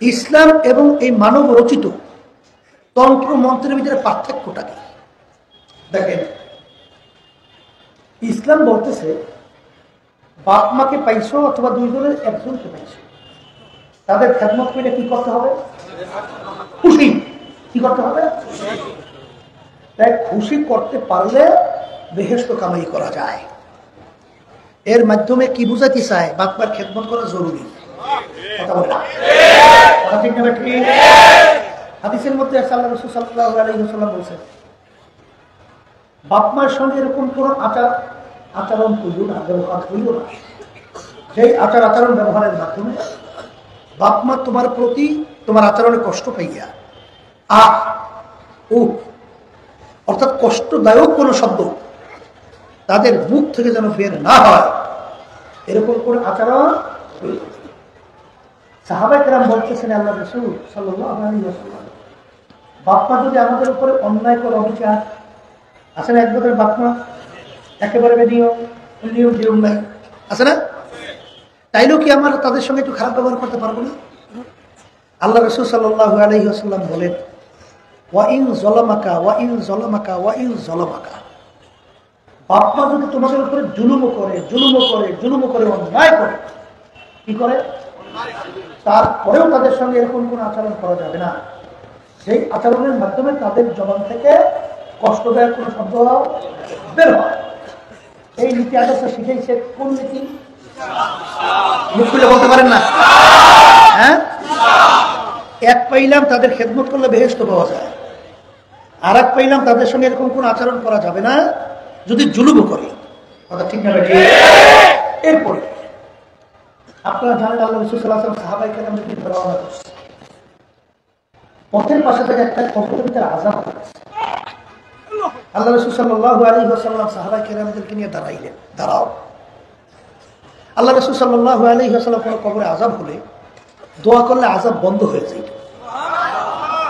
ইসলাম এবং এই মানব রচিত তন্ত্র মন্ত্রের ভিতরে পার্থক্যটা কি দেখেন। ইসলাম বলতেছে বাপ মাকে পাইছো অথবা দুইজনের একজনকে পাইছো, তাদের খেদমত করে কি করতে হবে? খুশি। কি করতে হবে? তাই খুশি করতে পারলে বেহেশত কামাই করা যায়। এর মাধ্যমে কি বুঝাতে চায়? বাপ মার খেদমত করা জরুরি। কথা বলে না, কথা ঠিক না ঠিক? হাদিসের মধ্যে আল্লাহ রাসূল সাল্লাল্লাহু আলাইহি ওয়াসাল্লাম বলেছেন, বাপ মার সঙ্গে এরকম কোন আচরণ করিও না, ব্যবহার করিও না, সেই আচরণ ব্যবহারের মাধ্যমে বাপ মা তোমার প্রতি তোমার আচরণে কষ্ট পাইয়া অর্থাৎ কষ্টদায়ক কোন শব্দ তাদের মুখ থেকে যেন বের না হয়, এরকম কোন আচরণ। সাহাবায়ে কেরাম বলতেছেন, আল্লাহ রাসূল সাল্লাল্লাহু আলাইহি ওয়াসাল্লাম, বাপ মা যদি আমাদের উপরে অন্যায় করে অবিচার আছে না, একবারে বাপ মা একেবারে নিয়ম নাই আছে না, তাইলেও কি আমরা তাদের সঙ্গে একটু খারাপ ব্যবহার করতে পারবো না? আল্লাহ রাসূল সাল্লাল্লাহু আলাইহি ওয়াসাল্লাম বলেন, ওয়াইন যালামাকা ওয়াইন যালামাকা ওয়াইন যালামাকা, বাপ মা যদি তোমাদের উপরে জুলুম করে অন্যায় করে, কি করে? তারপরেও তাদের সঙ্গে এরকম কোন আচরণ করা যাবে না, সেই আচরণের মাধ্যমে তাদের জবান থেকে কষ্টদায়ক কোন শব্দ বের হয়। এই নীতি আদর্শ শিখেছে কোন নীতি? মুখ খুলে বলতে পারেন না? হ্যাঁ, এক পাইলাম তাদের খেদমত করলে বেহেশত পাওয়া যায়, আর এক পাইলাম তাদের সঙ্গে এরকম কোন আচরণ করা যাবে না যদি জুলুম করে। কথা ঠিক না? এরপরে আপনারা জানেন আল্লাহ রাসূল সাল্লাল্লাহু আলাইহি ওয়াসাল্লাম সাহাবায়ে কেরামদেরকে রওনা করছে, পথের পাশে থেকে একটা কবরের ভিতরে আযাব হচ্ছে। আল্লাহ রাসূল সাল্লাল্লাহু আলাইহি ওয়াসাল্লাম সাহাবায়ে কেরামদেরকে নিয়ে দাঁড়াও। আল্লাহ রাসূল সাল্লাল্লাহু আলাইহি ওয়াসাল্লাম কোন কবরে আযাব হলে দোয়া করলে আযাব বন্ধ হয়ে যায়,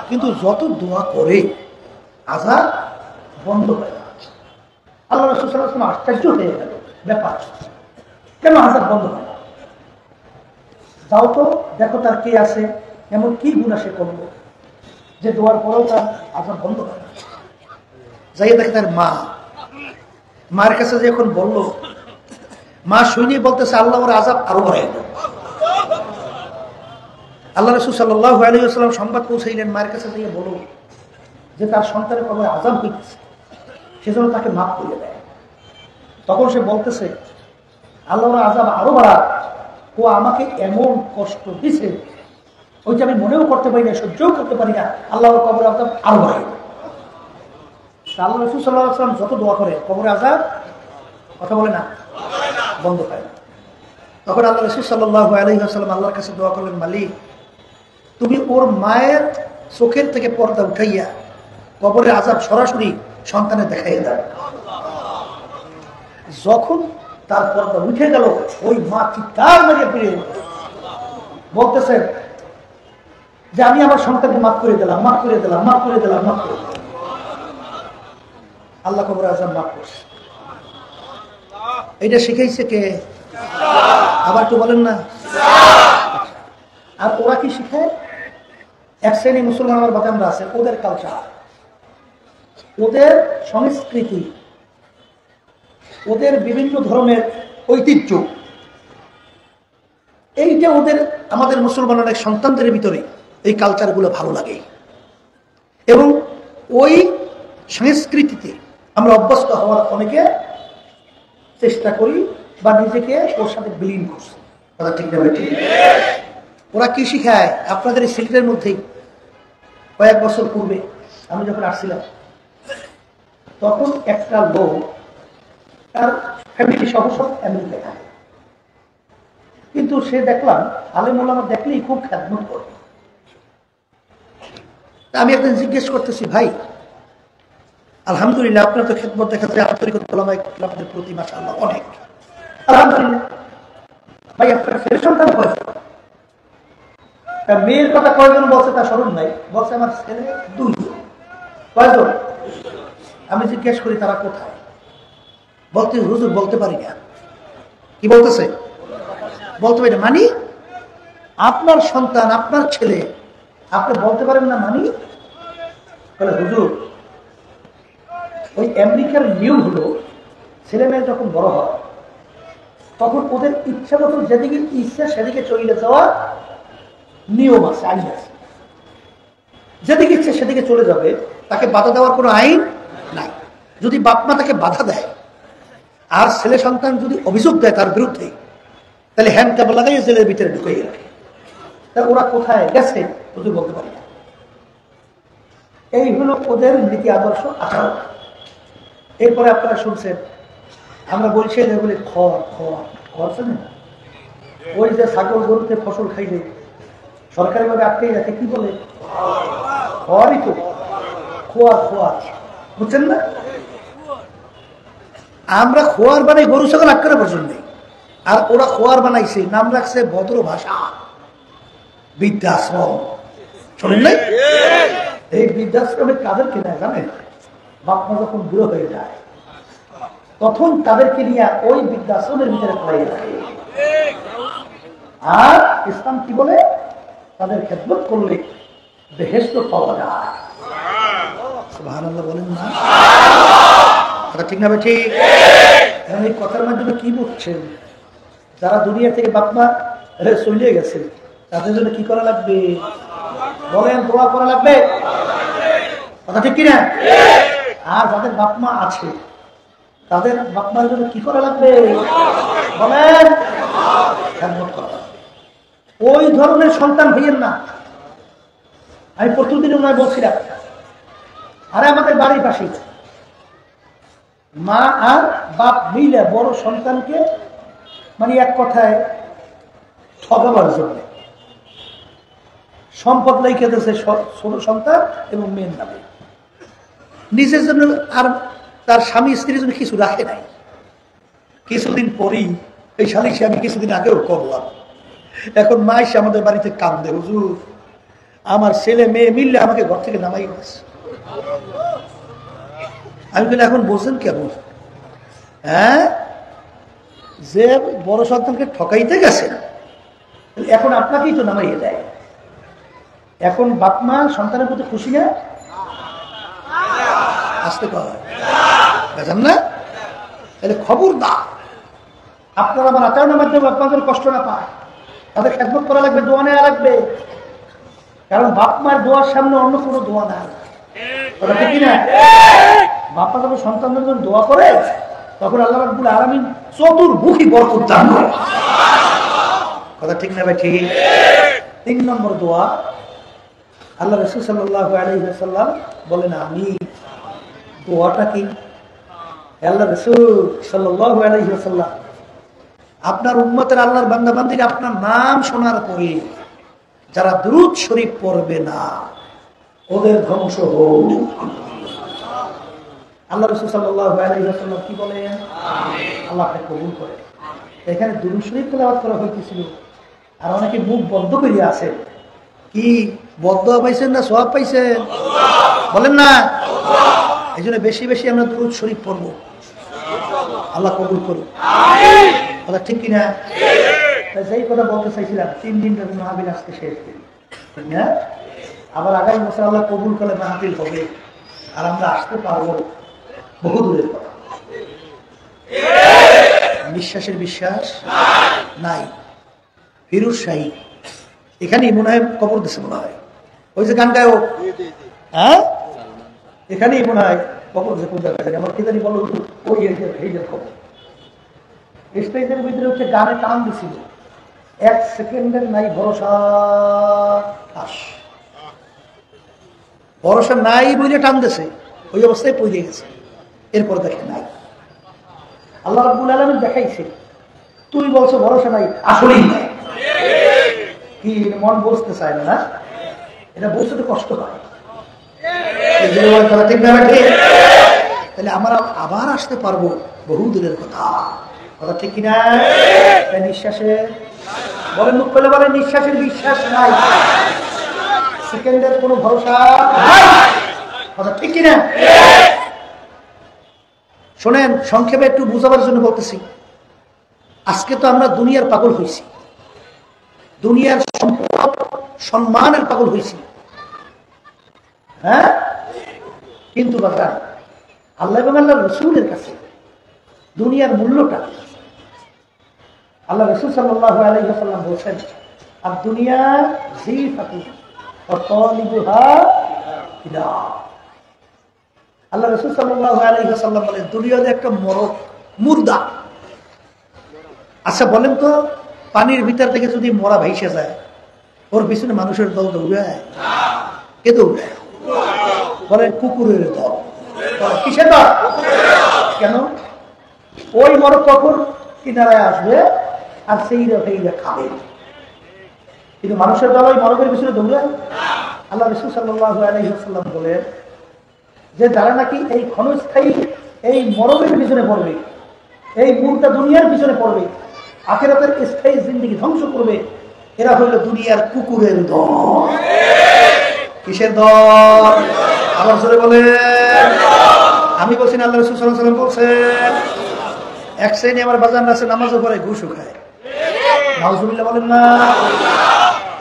কিন্তু যত দোয়া করে আযাব বন্ধ হয় না। আল্লাহ রাসূল সাল্লাল্লাহু আলাইহি ওয়াসাল্লাম আশ্চর্য হয়ে গেল, ব্যাপার কেন আযাব বন্ধ হয় না? যাও তো দেখো তার কে আছে, এমন কি গুনাহ সে করলো যে দোয়ার পরেও তার আযাব বন্ধ হয় না। যাইয়ে দেখে তার মার কাছে যখন বললো, মা শুনে বলতেছে আল্লাহ ওর আযাব আরো বাড়াই দেন। আল্লাহ রাসূল সাল্লাল্লাহু আলাইহি ওয়াসাল্লাম সংবাদ পৌঁছাইলেন, মায়ের কাছে গিয়ে বলো যে তার সন্তানের কবরে আযাব হইতেছে, সেজন্য তাকে মাফ করে দেয়। তখন সে বলতেছে আল্লাহ ওর আযাব আরো বাড়া, ও আমাকে এমন কষ্ট দিছে ওইটা আমি মনেও করতে পারি না, সহ্যও করতে পারি না, আল্লাহ ওর কবরে আযাব আরো বাড়াই দেয়। আল্লাহ রাসূল সাল্লাল্লাহু আলাইহি ওয়াসাল্লাম যত দোয়া করে কবরে আযাব, কথা বলে না, বন্ধ হয় না। তখন আল্লাহ রাসূল সাল্লাল্লাহু আলাইহি ওয়াসাল্লাম আল্লাহর কাছে দোয়া করলেন, মালিক তুমি ওর মায়ের চোখের থেকে পর্দা উঠাইয়া কবরের আযাব সরাসরি সন্তানের দেখাইয়া দাও। যখন তার পর্দা উঠে গেল, ওই মা চিৎকার মেরে ফিরে বলতেছে যে আমি আমার সন্তানকে মাফ করে দিলাম। আল্লাহ কবরের আযাব মাফ করছে। এটা শিখাইছে কে? আবার একটু বলেন না। আর ওরা কি শিখায়? এক শ্রেণী মুসলমান আমার বাতামরা আছে, ওদের কালচার, ওদের সংস্কৃতি, ওদের বিভিন্ন ধরনের ঐতিহ্য, এইটা ওদের আমাদের মুসলমান অনেক সন্তানদের ভিতরে এই কালচারগুলো ভালো লাগে এবং ওই সংস্কৃতিতে আমরা অভ্যস্ত হওয়ার অনেকে চেষ্টা করি বা নিজেকে ওর সাথে বিলীন করছি। কথা ঠিক না? ঠিক। ওরা কি শিখায়? আপনাদের এই সিলেটের মধ্যেই কয়েক বছর পূর্বে আমি যখন আসছিলাম, তখন একটা লোক তার ফ্যামিলি সহ সব আমেরিকায় থাকে, কিন্তু সে দেখলাম আলেম ওলামা দেখলেই খুব খেদমত করে। আমি একদিন জিজ্ঞেস করতেছি, ভাই আলহামদুলিল্লাহ আপনার তো খেদমত দেখা যায় আন্তরিকতা আপনাদের প্রতি মাশাআল্লাহ অনেক, আলহামদুলিল্লাহ। ভাই আপনার ছেলে সন্তান কয়জন? মেয়ের কথা কয়জন বলছে তার স্মরণ নাই, বলছে আমার ছেলে 2 জন। কয়জন? আমি জিজ্ঞেস করি তারা কোথায়? বলতে হুজুর বলতে পারি না। কি বলতেছে? বলতে পারি না। আপনার সন্তান, আপনার ছেলে, আপনি বলতে পারেন না মানি? বলে হুজুর, ওই আমেরিকার নিয়ম হলো ছেলে মেয়ে যখন বড় হয় তখন ওদের ইচ্ছা মতো যেদিকে ইচ্ছা সেদিকে চলে যাওয়ার নিয়ম আছে, আইন আছে। যেদিকে ইচ্ছে সেদিকে চলে যাবে, তাকে বাধা দেওয়ার কোনো আইন নাই। যদি বাপ মা তাকে বাধা দেয় আর ছেলে সন্তান যদি অভিযোগ দেয় তার বিরুদ্ধে, তাহলে হ্যান্ড ক্যাপ লাগাই জেলের ভিতরে ঢুকিয়ে রাখে। তা ওরা কোথায় গেছে যদি বলতে পারি না। এই হলো ওদের নীতি আদর্শ আচরণ। এরপরে আপনারা শুনছেন আমরা বলছি বলি খড় খড় খড় শোনেন, ওই যে ছাগল গরুতে ফসল খাইলে সরকারিভাবে আটকে রাখে, কি বলে? খড়ই তো, খোয়ার খোয়ার, বুঝছেন না? আমরা খোয়ার বানাই গরু ছাগল আটকানো পর্যন্ত, আর ওরা খোয়ার বানাইছে, নাম রাখছে ভদ্র ভাষা বৃদ্ধাশ্রম। শোনেন নাই? এই বৃদ্ধাশ্রমে কাদের কিনা জানেন? বাপমা যখন বুড়ো হয়ে যায় তখন তাদেরকে নিয়ে ওই বৃদ্ধাশ্রমের ভিতরে পড়াই রাখে। আর ইসলাম কি বলে? তাদের খেদমত করলে বেহেশত পাওয়া যায়। সুবহানাল্লাহ বলেন না? কথা ঠিক না? ঠিক। এই কথার মাধ্যমে কি বুঝছেন? যারা দুনিয়া থেকে বাপমা চলে গেছে তাদের জন্য কি করা লাগবে? বলেন, দোয়া করা লাগবে। কথা ঠিক কিনা? আর যাদের বাপমা আছে তাদের বাপমার জন্য কি করা লাগবে? বলেন, খেদমত করা লাগবে। ওই ধরনের সন্তান হইয়েন না। আমি প্রথম দিনে ওনার বলছিলাম, আরে আমাদের বাড়ির পাশে মা আর বাপ মিলে বড় সন্তানকে মানে এক কথায় ঠকাবার জন্য সম্পদ লিখে দিয়েছে ছোট সন্তান এবং মেয়ের নামে। নিজের জন্য আর তার স্বামী স্ত্রীর জন্য কিছু রাখে নাই। কিছুদিন পরই এই সালিশে আমি কিছুদিন আগেও করলাম। এখন মা এসে আমাদের বাড়িতে কান্দে, হুজুর আমার ছেলে মেয়ে মিললে আমাকে ঘর থেকে নামাই গেছে। আমি বলি এখন বলছেন কেমন? হ্যাঁ, যে বড় সন্তানকে ঠকাইতে গেছে এখন আপনাকেই তো নামাইয়ে দেয়। এখন বাপ মা সন্তানের প্রতি খুশি না? আসতে পারেন না? তাহলে খবরদার, আপনারা আমার আচরণের মাধ্যমে আপনাদের কষ্ট না পায়, তাদের খেদমত করা লাগবে, দোয়া নেওয়া লাগবে। কারণ বাপ মার দোয়ার সামনে অন্য কোনো দোয়া না। কথা ঠিক কিনা? বাপ মা যখন সন্তানদের জন্য দোয়া করে তখন আল্লাহ রাব্বুল আলামিন চতুর্মুখী বরকত দান করে। কথা ঠিক না ভাই? ঠিক। 3 নম্বর দোয়া, আল্লাহ রাসূল সাল্লাল্লাহু আলাইহি ওয়াসাল্লাম বলেন আমি দোয়াটা কি? আল্লাহ রাসূল সাল্লাল্লাহু আলাইহি ওয়াসাল্লাম আপনার উম্মতের আল্লাহর বান্দা বান্দীরা আপনার নাম শোনার পরে যারা দুরূদ শরীফ পড়বে না ওদের ধ্বংস হোক। আল্লাহ রাসূল সাল্লাল্লাহু আলাইহি ওয়াসাল্লাম কি বলেন? আমিন। আল্লাহ আপনাকে কবুল করে। এখানে দুরূদ শরীফ তেলাওয়াত করা হইতেছিল আর অনেকে মুখ বন্ধ করে আছে। কি বদদোয়া পাইছেন না সওয়াব পাইছেন? বলেন না। এই জন্য বেশি বেশি আমরা দুরূদ শরীফ পড়ব, আল্লাহ কবুল করুন। আমিন। কথা ঠিক কিনা? যেই কথা বলতে চাইছিলাম 3 দিন ধরে মাহফিল আজকে শেষ করি না, আবার আগামী বছর আল্লাহ কবুল করলে মাহফিল হবে আর আমরা আসতে পারবো বহু দূরের কথা। নিঃশ্বাসের বিশ্বাস নাই। ফিরোজ শাহী এখানেই মনে হয় কবর দিচ্ছে, মনে হয় ওই যে গান গায়ক, হ্যাঁ এখানেই মনে হয় কবর দিচ্ছে। কোন জায়গায় আমার কি জানি বলো, ওই এই খবর স্টেজের ভিতরে হচ্ছে গানে টান দিছিল, 1 সেকেন্ডের নাই ভরসা। ভরসা নাই বলে টান দিছে, ওই অবস্থায় পড়ে গেছে। এরপর দেখে নাই। আল্লাহ রাব্বুল আলামিন দেখাইছে, তুই বলছো ভরসা নাই, আসলেই নাই। কি মন বুঝতে চায় না? এটা বুঝতে তো কষ্ট হয়। তাহলে আমরা আবার আসতে পারবো বহু দূরের কথা। কথা ঠিক কিনা? নিঃশ্বাসে বলেন, মুখ পেলে বলেন নিঃশ্বাসের বিশ্বাস নাই, সেকেন্ডের কোনো ভরসা নাই। কথা ঠিক কিনা? শোনেন, সংক্ষেপে একটু বুঝাবার জন্য বলতেছি। আজকে তো আমরা দুনিয়ার পাগল হয়েছি, দুনিয়ার সম্মানের পাগল হয়েছি। হ্যাঁ, কিন্তু বাজার আল্লাহ এবং আল্লাহ রসুলের কাছে দুনিয়ার মূল্যটা, আল্লাহ রসুল সাল্লাল্লাহু আলাইহি ওয়াসাল্লাম বলছেন, আর দুনিয়া জিফাতুন ওয়া তালিবুহা ফিনার। আল্লাহ রসুল সাল্লাল্লাহু আলাইহি ওয়াসাল্লাম বলেন, দুনিয়া একটা মরক, মুর্দা। আচ্ছা বলেন তো, পানির ভিতর থেকে যদি মরা ভাইসে যায়, ওর পিছনে মানুষের দল দৌড়ায়? কে দৌড়ায়? বলে কুকুরের দল। কিসের দল? কেন? ওই মরক কখন কিনারায় আসবে আর সেইরা খাবে, কিন্তু মানুষের দল ওই মরকের পিছনে দৌড়ায়? আল্লাহ রাসূল সাল্লাল্লাহু আলাইহি ওয়াসাল্লাম বলেন যে যারা নাকি এই ক্ষণস্থায়ী এই মরকের পিছনে পড়বে, এই মুর্দা দুনিয়ার পিছনে পড়বে, আখিরাতের স্থায়ী জিন্দেগি ধ্বংস করবে, এরা হইল দুনিয়ার কুকুরের দল। কিসের দল? আবার জোরে বলেন। আমি বলছি না, আল্লাহ রাসূল সাল্লাল্লাহু আলাইহি ওয়াসাল্লাম বলছেন, এক শ্রেণী আমার বাজান আছে, নামাজও পড়ে, ঘুষও খায়। নাউজুবিল্লাহ বলেন না?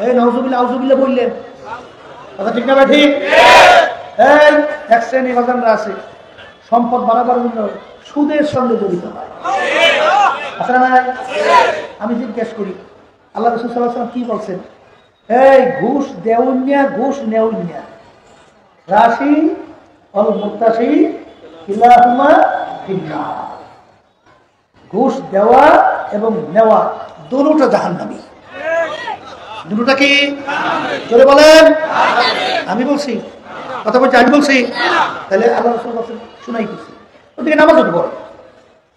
এই নাউজুবিল্লাহ আউজুবিল্লাহ বললেন, কথা ঠিক না ভাই? ঠিক। এই এক শ্রেণী বাজানরা আছে, সম্পদ বাড়াবার জন্য সুদের সঙ্গে জড়িত হয়। আচ্ছা না? আমি জিজ্ঞেস করি, আল্লাহ রাসূল সাল্লাল্লাহু আলাইহি ওয়াসাল্লাম কি বলছেন? এই ঘুষ দেউনিয়া, ঘুষ নেউনিয়া, রাশি অল মুত্তাসি কিলাহুমা ফিন্নার। ঘুষ দেওয়া এবং নেওয়া দুটোটা জাহান্নামী। দুটোটা কি? জোরে বলেন। আমি বলছি? কথা বলছি? আমি বলছি? তাহলে আল্লাহ রাসূল বলেন, শুনাই কিছু। ওদিকে নামাজও তো পড়ে,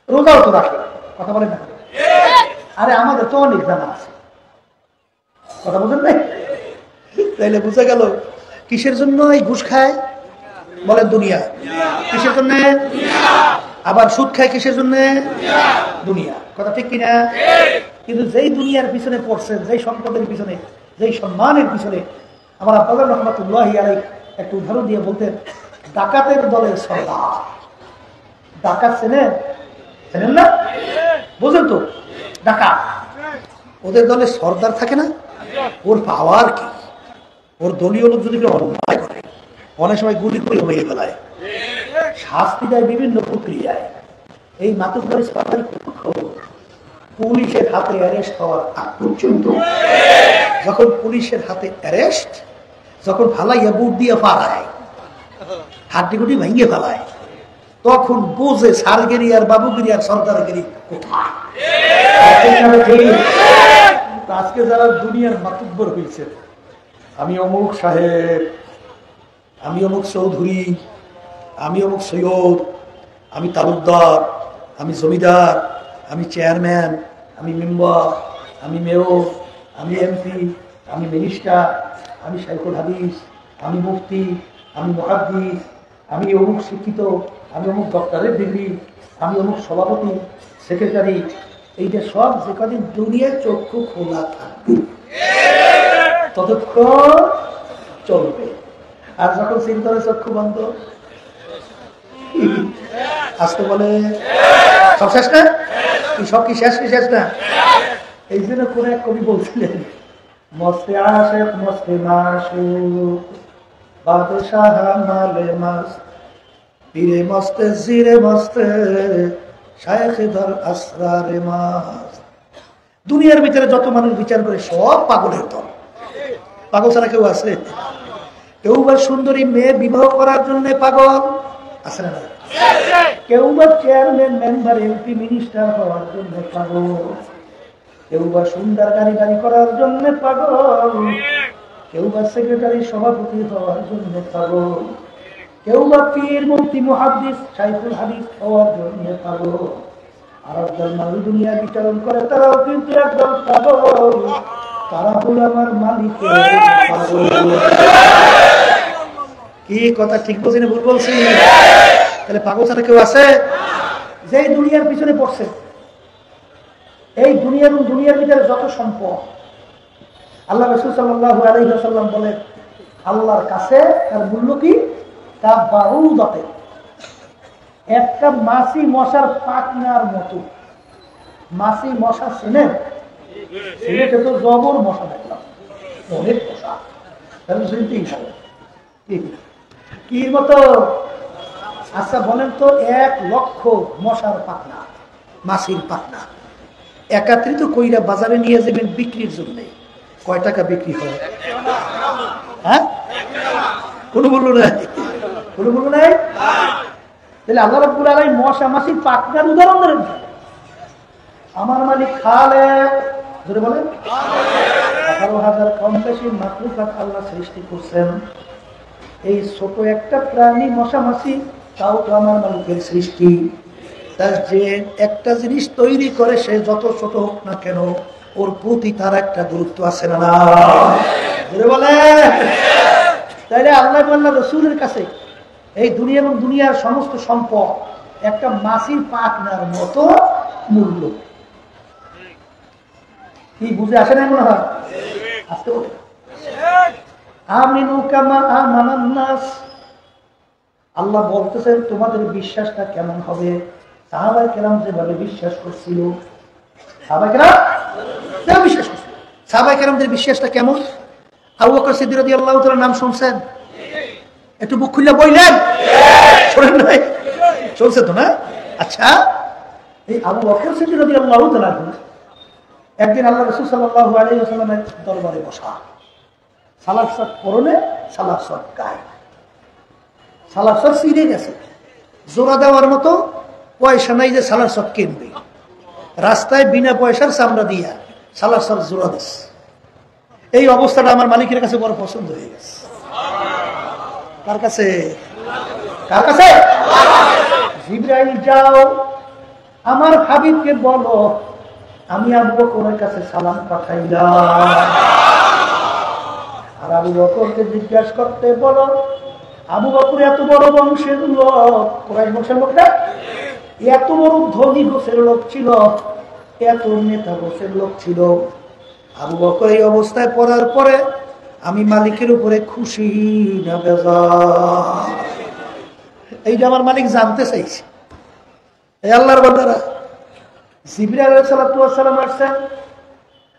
রোজাও তো রাখে, কথা বলেন না? আরে আমাদের তো অনেক জানা আছে, কথা বলেন নাই? তাইলে বুঝা গেল কিসের জন্য এই ঘুষ খায়? বলেন দুনিয়া। কিসের জন্য? আবার সুদ খায় কিসের জন্য? দুনিয়া। কথা ঠিক কিনা? কিন্তু যেই দুনিয়ার পিছনে পড়ছেন, যেই সম্পদের পিছনে, যেই সম্মানের পিছনে, আমার আব্বা রহমাতুল্লাহি আলাইহি একটু উদাহরণ দিয়ে বলতেন, ডাকাতের দলের সর্দার। ডাকাত চেনেন? চেনেন না? বুঝেন তো? ডাকাত, ওদের দলে সর্দার থাকে না? ওর পাওয়ার কি? ওর দলীয় লোক যদি অন্যায় করে, অনেক সময় গুলি করে হয়ে ফেলায়, শাস্তি দেয় বিভিন্ন প্রক্রিয়ায়। এই মাতুব্বরি সরকারি পুলিশের হাতে অ্যারেস্ট হওয়ার আগ পর্যন্ত, যখন পুলিশের হাতে অ্যারেস্ট, যখন ফালাইয়া বুট দিয়ে পালায়, হাড্ডিগুটি ভেঙে ফেলায়, তখন বোঝে সারগিরি আর বাবুগিরি আর সরকারগিরি কোথায়। আজকে যারা দুনিয়ার মাতুব্বর হয়েছে, আমি অমুক সাহেব, আমি অমুক চৌধুরী, আমি অমুক সৈয়দ, আমি তালুকদার, আমি জমিদার, আমি চেয়ারম্যান, আমি মেম্বার, আমি মেয়র, আমি এমপি, আমি মিনিস্টার, আমি শাইখুল হাদিস, আমি মুফতি, আমি মুহাদ্দিস, আমি অমুক শিক্ষিত, আমি অমুক ডক্টরের ডিগ্রি, আমি অমুক সভাপতি, সেক্রেটারি। এইটা সব যে কদিন দুনিয়ার চক্ষু খোলা থাকবে ততক্ষণ চলবে। আর যখন চিন্তার চক্ষু বন্ধ, আসতে বলে সব শেষ না? সব কি শেষ? কি শেষ না? এই জন্য কোন এক কবি বলছিলেন, মস্তে আশেক মস্তে মাশুক বাদশাহ মালে মাস্ত পীরে মস্তে জিরে মস্তে শায়েখে দর আসরারে মাস্ত। দুনিয়ার ভিতরে যত মানুষ বিচার করে সব পাগলের দল। পাগল ছাড়া কেউ আছে? কেউ বা সুন্দরী মেয়ে বিবাহ করার জন্য পাগল আছে না? কেউ বা চেয়ারম্যান, মেম্বার, এমপি, মিনিস্টার হওয়ার জন্য পাগল। কেউ বা সুন্দর গাড়ি বাড়ি করার জন্য পাগল। কেউ বা সেক্রেটারি, সভাপতি হওয়ার জন্য পাগল। কেউ বা পীর, মুফতি, মুহাদ্দিস, শাইখুল হাদিস হওয়ার জন্য পাগল। আর একদল মানুষ দুনিয়া বিচরণ করে, তারাও কিন্তু একদল পাগল। তারা হলো আমার মালিকের পাগল। কি কথা ঠিক বলছি না ভুল বলছি? তাহলে পাগল ছাড়া কেউ আছে? যেই দুনিয়ার পিছনে পড়ছে, এই দুনিয়ার ভিতরে যত সম্পদ, আল্লাহ রাসূল সাল্লাল্লাহু আলাইহি ওয়াসাল্লাম বলেন, আল্লাহর কাছে তার মূল্য কি? তা বারুদাতে, একটা মাছি মশার পাখনার মতো। মাছি মশা চেনেন? সিলেটে তো জবর মশা দেখলাম, অনেক মশা, কি মতো। আচ্ছা বলেন তো, 1,00,000 মশার পাখনা, মাছির পাখনা একাত্রিত কইরা বাজারে নিয়ে যাবেন বিক্রির জন্য, কয় টাকা বিক্রি হয়? হ্যাঁ, কোনো মূল্য নাই, কোনো মূল্য নাই। তাহলে আল্লাহ রাব্বুল আলামিন মশা মাছির পাখনার উদাহরণ দেন। আমার মালিক খালেক, জোরে বলেন, 18,000 কম বেশি মাখলুকাত আল্লাহ সৃষ্টি করছেন। এই ছোট একটা প্রাণী মশা মাছি, তাও তো আমার মালিকের সৃষ্টি। তার যে একটা জিনিস তৈরি করে, সে যত ছোট হোক না কেন, ওর প্রতি তার একটা গুরুত্ব আছে না? জোরে বলে। তাইলে আল্লাহ আল্লাহ রসুলের কাছে এই দুনিয়া এবং দুনিয়ার সমস্ত সম্পদ একটা মাছির পাখনার মতো মূল্য। কি বুঝে আসে না মনে হয়? আসতে বলে আমিনু কামা আমানান নাস। আল্লাহ বলতেছেন তোমাদের বিশ্বাসটা কেমন হবে? সাহাবায়ে কেরাম যেভাবে বিশ্বাস করছিল, সাহাবায়ে কেরাম যেভাবে বিশ্বাস করছিল, সাহাবায়ে কেরামদের বিশ্বাসটা কেমন? আবু বকর সিদ্দিক রাদিয়াল্লাহু তাআলার নাম শুনছেন? একটু মুখ খুলে বললেন, শোনেন নাই? শুনছেন তো না? আচ্ছা, এই আবু বকর সিদ্দিক রাদিয়াল্লাহু তাআলা একদিন আল্লাহ রাসূল সাল্লাল্লাহু আলাইহি ওয়াসাল্লামের দরবারে বসা, সালাত পরনে, সালাত গায়ে, সালাত ছিঁড়ে গেছে, জোড়া দেওয়ার মতো পয়সা নাই যে সালাত কিনবে। রাস্তায় বিনা পয়সার চামড়া দিয়া সালাত জোড়া দিচ্ছে। এই অবস্থাটা আমার মালিকের কাছে বড় পছন্দ হয়ে গেছে। কার কাছে? কার কাছে? জিবরাইল, যাও আমার হাবিবকে বলো আমি আবু বকরের কাছে সালাম পাঠাইলাম। আর আবু বকরকে জিজ্ঞাসা করতে বলো, আবু বকর এত বড় বংশের লোক, কুরাইশ বংশের লোক না, এত বড় ধনী গোছের লোক ছিল, এত নেতা গোছের লোক ছিল। আবু বকর এই অবস্থায় পড়ার পরে আমি মালিকের উপরে খুশি না বেজার? এইটা আমার মালিক জানতে চাইছে। এই আল্লাহর বান্দারা, জিবরাইল আলাইহিস সালাতু ওয়াস সালাম আসছেন,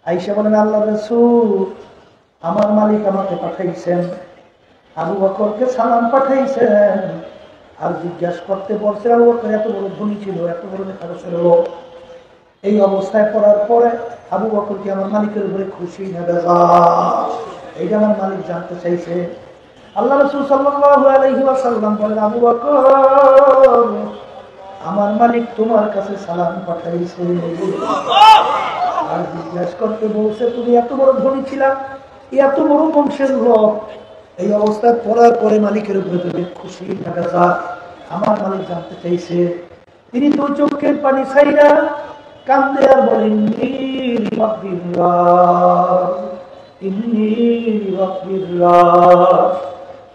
আয়েশা বলেন আল্লাহর রাসূল আমার মালিক আমাকে পাঠাইছেন, আবু বকরকে সালাম পাঠাইছেন, আর জিজ্ঞাসা করতে বলছে আবু বকর এত বড় ধনী ছিল, এত বড় নেতা ছিল। এই অবস্থায় পড়ার পরে আবু বকর কি আমার মালিকের উপরে খুশি না বেজার? এইটা আমার মালিক জানতে চাইছে। আল্লাহ রাসূল সাল্লাল্লাহু আলাইহি ওয়াসাল্লাম বলেন, আবু বকর আমার মালিক তোমার কাছে সালাম পাঠাইছে, আর জিজ্ঞাসা করতে বলছে তুমি এত বড় ধনী ছিলা, এত বড় বংশের লোক। এই অবস্থায় পড়ার পরে মালিকের উপরে তুমি খুশি না বেজার? আমার মালিক জানতে চাইছে। তিনি তো চোখের পানি ছাইরা কান্দে আর বলেন,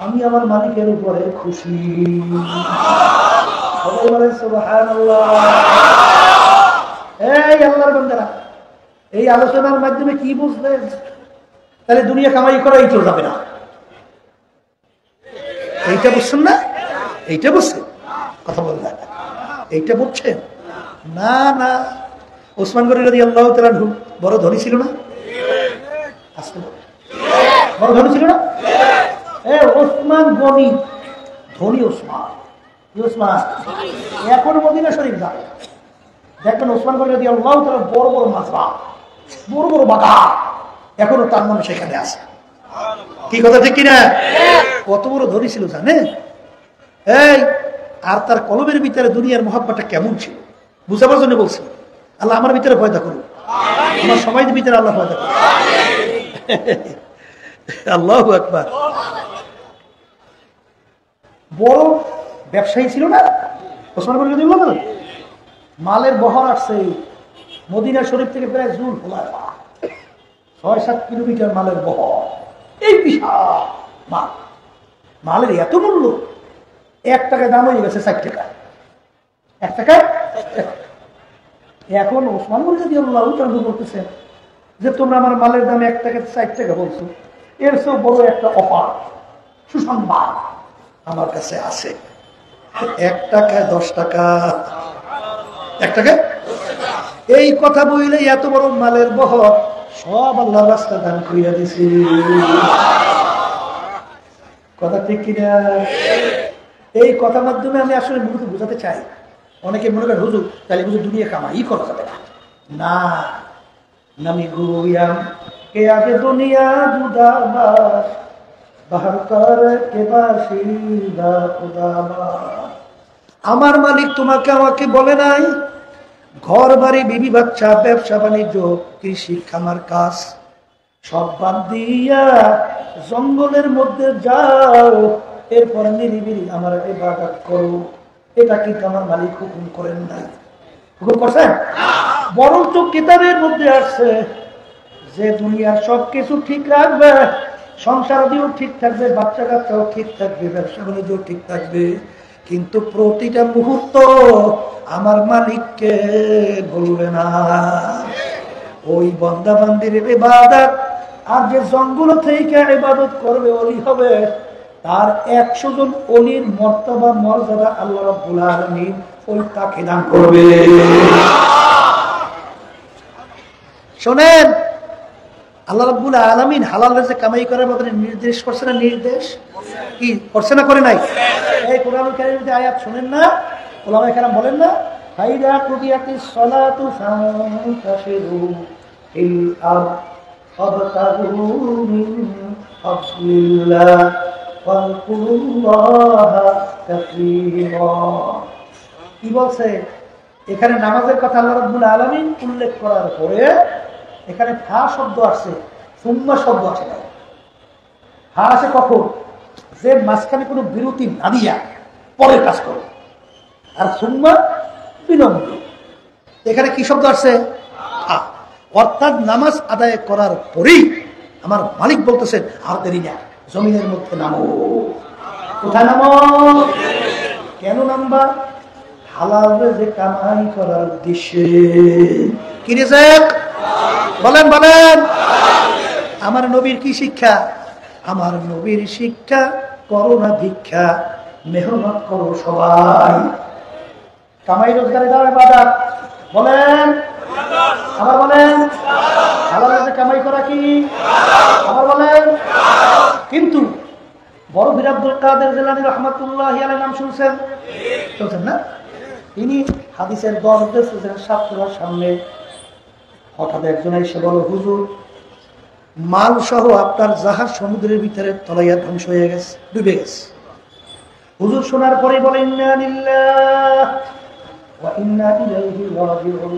আমি আমার মালিকের উপরে খুশি। সবাই বলেন সুবহানাল্লাহ। এই আল্লাহর বান্দারা, এই আলোচনার মাধ্যমে কি বুঝলেন? তাহলে দুনিয়া কামাই করা এই চলে যাবে না। এইটা বুঝছেন না? এইটা বুঝছেন? কথা বললেন এইটা বুঝছেন না? না, ওসমান গনি রাদিয়াল্লাহু তাআলা আনহু বড় ধনী ছিল না? আসলে বড় ধনী ছিল না? ওসমান গনি ধনী। ওসমান এখন মদিনা শরীফ যাবে, দেখবেন ওসমান গনি রাদিয়াল্লাহু তাআলা বড় বড় মাজরা, বড় বড় বাগান এখনো তার নামে সেখানে আছে। কি কথা ঠিক কিনা? কত বড় ধনী ছিল জানেন? এই আর তার কলমের ভিতরে দুনিয়ার মহব্বতটা কেমন ছিল বুঝাবার জন্য বলছি। আল্লাহ আমার ভিতরে পয়দা করুন, আমার সবাই ভিতরে আল্লাহ পয়দা করুন। আল্লাহু আকবার। বড় ব্যবসায়ী ছিল না ওসমান গনি রাদিয়াল্লাহু তাআলা? মালের বহর আসছে মদিনা শরীফ থেকে প্রায় জুল খোলায় 6-7 কিলোমিটার মালের বহর। এই বিশাল মাল, মালের এত মূল্য, 1 টাকা দাম হয়ে গেছে 4 টাকা। 1 টাকায় এখন ওসমান গনি রাদিয়াল্লাহু তাআলা বলতেছেন যে তোমরা আমার মালের দাম 1 টাকা 4 টাকা বলছো, এর চেয়েও বড় একটা অফার, সুসংবাদ আমার কাছে আছে। 1 টাকায় 10 টাকা, 1 টাকায় এই কথা বললে এত বড় মালের বহর সব আল্লাহর রাস্তা দান করিয়া দিছি। কথা ঠিক কিনা? এই কথার মাধ্যমে আমি আসলে মূলত বোঝাতে চাই, অনেকে মনে করেন হুজুর তাহলে হুজুর দুনিয়া কামাই করা যাবে না। না, নামি গুয়াম কে আগে দুনিয়া জুদাবাস বাহার কর কে বাসিদা খুদাবাস। আমার মালিক তোমাকে আমাকে বলে নাই ঘর বাড়ি বিবি বাচ্চা ব্যবসা বাণিজ্য কৃষি খামার কাজ সব বাদ দিয়া জঙ্গলের মধ্যে যাও, এরপর নিরিবিলি আমার ইবাদত করো। এটা কিন্তু আমার মালিক হুকুম করেন নাই। হুকুম করছেন? বরঞ্চ কিতাবের মধ্যে আসছে যে দুনিয়ার সবকিছু ঠিক রাখবে, সংসার দিয়েও ঠিক থাকবে, বাচ্চা কাচ্চাও ঠিক থাকবে, ব্যবসা বাণিজ্য ঠিক থাকবে, কিন্তু প্রতিটা মুহূর্ত আমার মালিককে বলবে না। ওই বান্দা বান্দির ইবাদত আর যে জঙ্গল থেকে ইবাদত করবে, ওলি হবে, তার 100 জন ওলির মর্তবা মর্যাদা আল্লাহ রাব্বুল আলামিন ওই তাকে দান করবে। শোনেন, আল্লাহ রাব্বুল আলামিন হালাল রিজক কামাই করার ব্যাপারে নির্দেশ করছে না? নির্দেশ কি করছে না? করে নাই? এই কোরআনুল কারীমের আয়াত শুনেন না? ওলামায়ে কেরাম বলেন না, ফাইদা কুদিয়াতিস সালাতু ফান্তাশিরু ফিল আরদ ওয়াবতাগু মিন ফাদলিল্লাহ ওয়াযকুরুল্লাহা কাসীরা। কি বলছে? এখানে নামাজের কথা আল্লাহ রাব্বুল আলামিন উল্লেখ করার পরে এখানে ফা শব্দ আসছে, সুম্মা শব্দ আসে না। ফা আসে কখন? যে মাঝখানে কোনো বিরতি না দিয়া পরের কাজ করো, আর সুম্মা বিলম্ব। এখানে কি শব্দ আসছে? অর্থাৎ নামাজ আদায় করার পরেই আমার মালিক বলতেছেন আর দেরি না, জমিনের মধ্যে নামো। কোথায় নামো? কেন নামবা? হালাল রিজক কামাই করার উদ্দেশ্যে। কি রিজক? বলেন বলেন। আমার নবীর কি শিক্ষা? আমার নবীর শিক্ষা করো না ভিক্ষা, মেহনত করো সবাই। কামাই রোজগারে দাও ইবাদত। বলেন, আবার বলেন। হালাল রিজক কামাই করা কি? আবার বলেন। কিন্তু বড় পীর আব্দুল কাদের জিলানী রাহমাতুল্লাহি আলাইহি নাম শুনছেন? শুনছেন না? তিনি হাদিসের দরজ দিয়েছেন ছাত্ররা সামনে। হঠাৎ একজন এসে বলো, হুজুর মাল সহ আপনার জাহাজ সমুদ্রের ভিতরে তলাইয়া ধ্বংস হয়ে গেছে, ডুবে গেছে। হুজুর শোনার পরে বলে ইন্না লিল্লাহ ওয়া ইন্না ইলাইহি রাজিউন।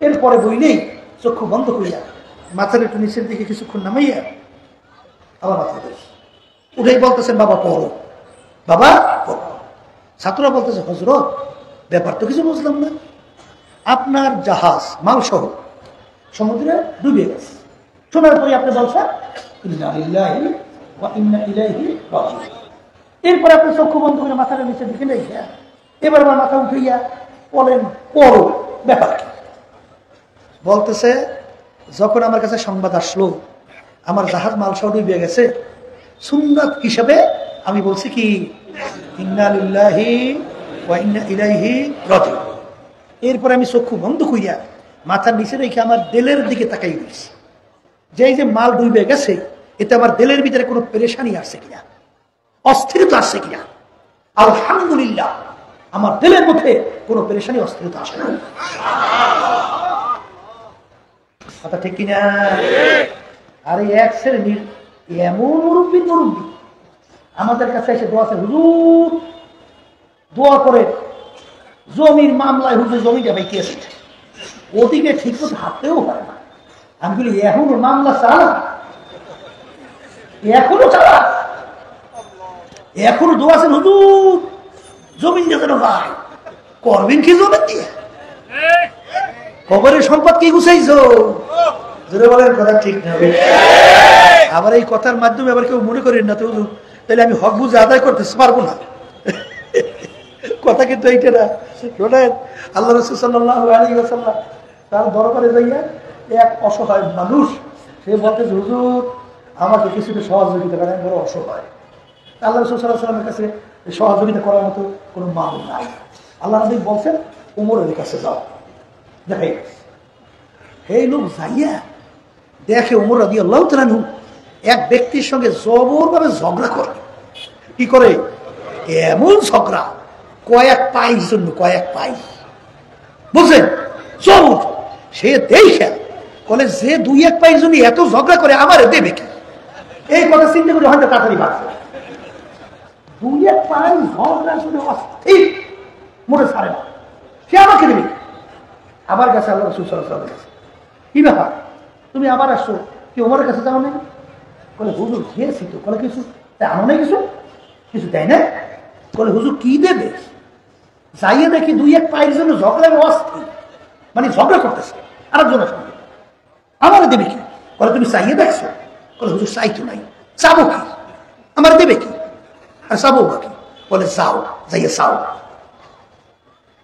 এরপরে বইলেই চক্ষু বন্ধ করিয়া মাথার একটু নিচের দিকে কিছুক্ষণ নামাইয়া আবার মাথা ধরে উঠেই বলতেছেন, বাবা পড়ো, বাবা পড়ো। ছাত্ররা বলতেছে, হযরত ব্যাপার তো কিছু বুঝলাম না, আপনার জাহাজ মাল সহ সমুদ্রে ডুবে গেছে। শোনার পরে আপনি বলছেন ইন্না লিল্লাহি ওয়া ইন্না ইলাইহি রাজিউন। এরপরে আপনি চক্ষু বন্ধ করে মাথার নিচের দিকে নেই, এবার আমার মাথা উঠাইয়া বলেন পড়ো, ব্যাপার কি? বলতেছে, যখন আমার কাছে সংবাদ আসলো আমার জাহাজ মাল সহ ডুবে গেছে, সুন্নাত হিসাবে আমি বলছি কি ইন্না লিল্লাহি ওয়া ইন্না ইলাইহি রাজিউন। এরপরে আমি চক্ষু বন্ধ কইয়া মাথার নিচে রেখে আমার দিলের দিকে তাকাই দিয়েছি, যে এই যে মাল ডুবে গেছে এতে আমার দিলের ভিতরে কোনো পেরেশানি আসছে কিনা, অস্থিরতা আসছে কিনা। আলহামদুলিল্লাহ আমার দিলের মধ্যে কোনো পেরেশানি অস্থিরতা আসে না। কথা ঠিক কিনা? আর এই এক শ্রেণীর এমন মুরব্বী আমাদের কাছে এসে দোয়া আছে, হুজুর দোয়া করে জমির মামলায় হুজুর জমিটা পাইতেছে, ওদিকে ঠিক মতো হাঁটতেও পারে না। আমি বলি এখনো মামলা চালা, এখনো চালা, এখনো দোয়া আছেন হুজুর জমিন যেন ভাই করবেন কি জমিন দিয়ে? কবরের সম্পদ কি গুছাইছো? জোরে বলেন, কথা ঠিক না? আবার এই কথার মাধ্যমে আবার কেউ মনে করেন না তো হুজুর তাহলে আমি হক বুঝে আদায় করতে পারবো না। কথা কিন্তু এইটা না। শোনেন, আল্লাহ রাসূল সাল্লাল্লাহু আলাইহি ওয়াসাল্লাম তার দরবারে যাইয়া এক অসহায় মানুষ, সে বলতেছে হুজুর আমাকে কিছুটা সহযোগিতা করেন, বড় অসহায়। আল্লাহ রাসূল সাল্লাল্লাহু আলাইহি ওয়াসাল্লামের কাছে সহযোগিতা করার মতো কোনো মাল নাই। আল্লাহ নবী বলছেন ওমরের কাছে যাও। দেখে এই লোক যাইয়া দেখে ওমর রাদিয়াল্লাহু তাআলা আনহু এক ব্যক্তির সঙ্গে জবরভাবে ঝগড়া করে। কি করে? এমন ঝগড়া, কয়েক পাইর জন্য, কয়েক পাই, বুঝলেন? জবর। সে দেখে বলে, যে 2-1 পাইর জন্য এত ঝগড়া করে, আমার দেবে কি? এই কথা চিন্তা করে হয়তো তাড়াতাড়ি বাঁচবে। 2-1 পাই ঝগড়া শুনে অস্থির, মনে ছাড়ে না, সে আমাকে দেবে। আবার গেছে আল্লাহ রাসূল সাল্লাল্লাহু আলাইহি ওয়াসাল্লাম, কি ব্যাপার তুমি আবার আসছো, কি ওমরের কাছে যাও না? বলে, হুজুর খেয়েছি তো। বলে, কিছু তাই আনো না? কিছু কিছু দেয় না? বলে, হুজুর কি দেবে? যাইয়ে দেখি 2-1 পাইয়ের জন্য ঝগড়া অস্থির, মানে ঝগড়া করতেছে আরেকজনের সঙ্গে, আমার দেবে কি? বলে, তুমি চাইয়ে দেখছো? বলে, হুজুর চাই তো নাই, চাবো কি? আমার দেবে কি আর চাবো বা কি? বলে, যাও, যাইয়ে চাও।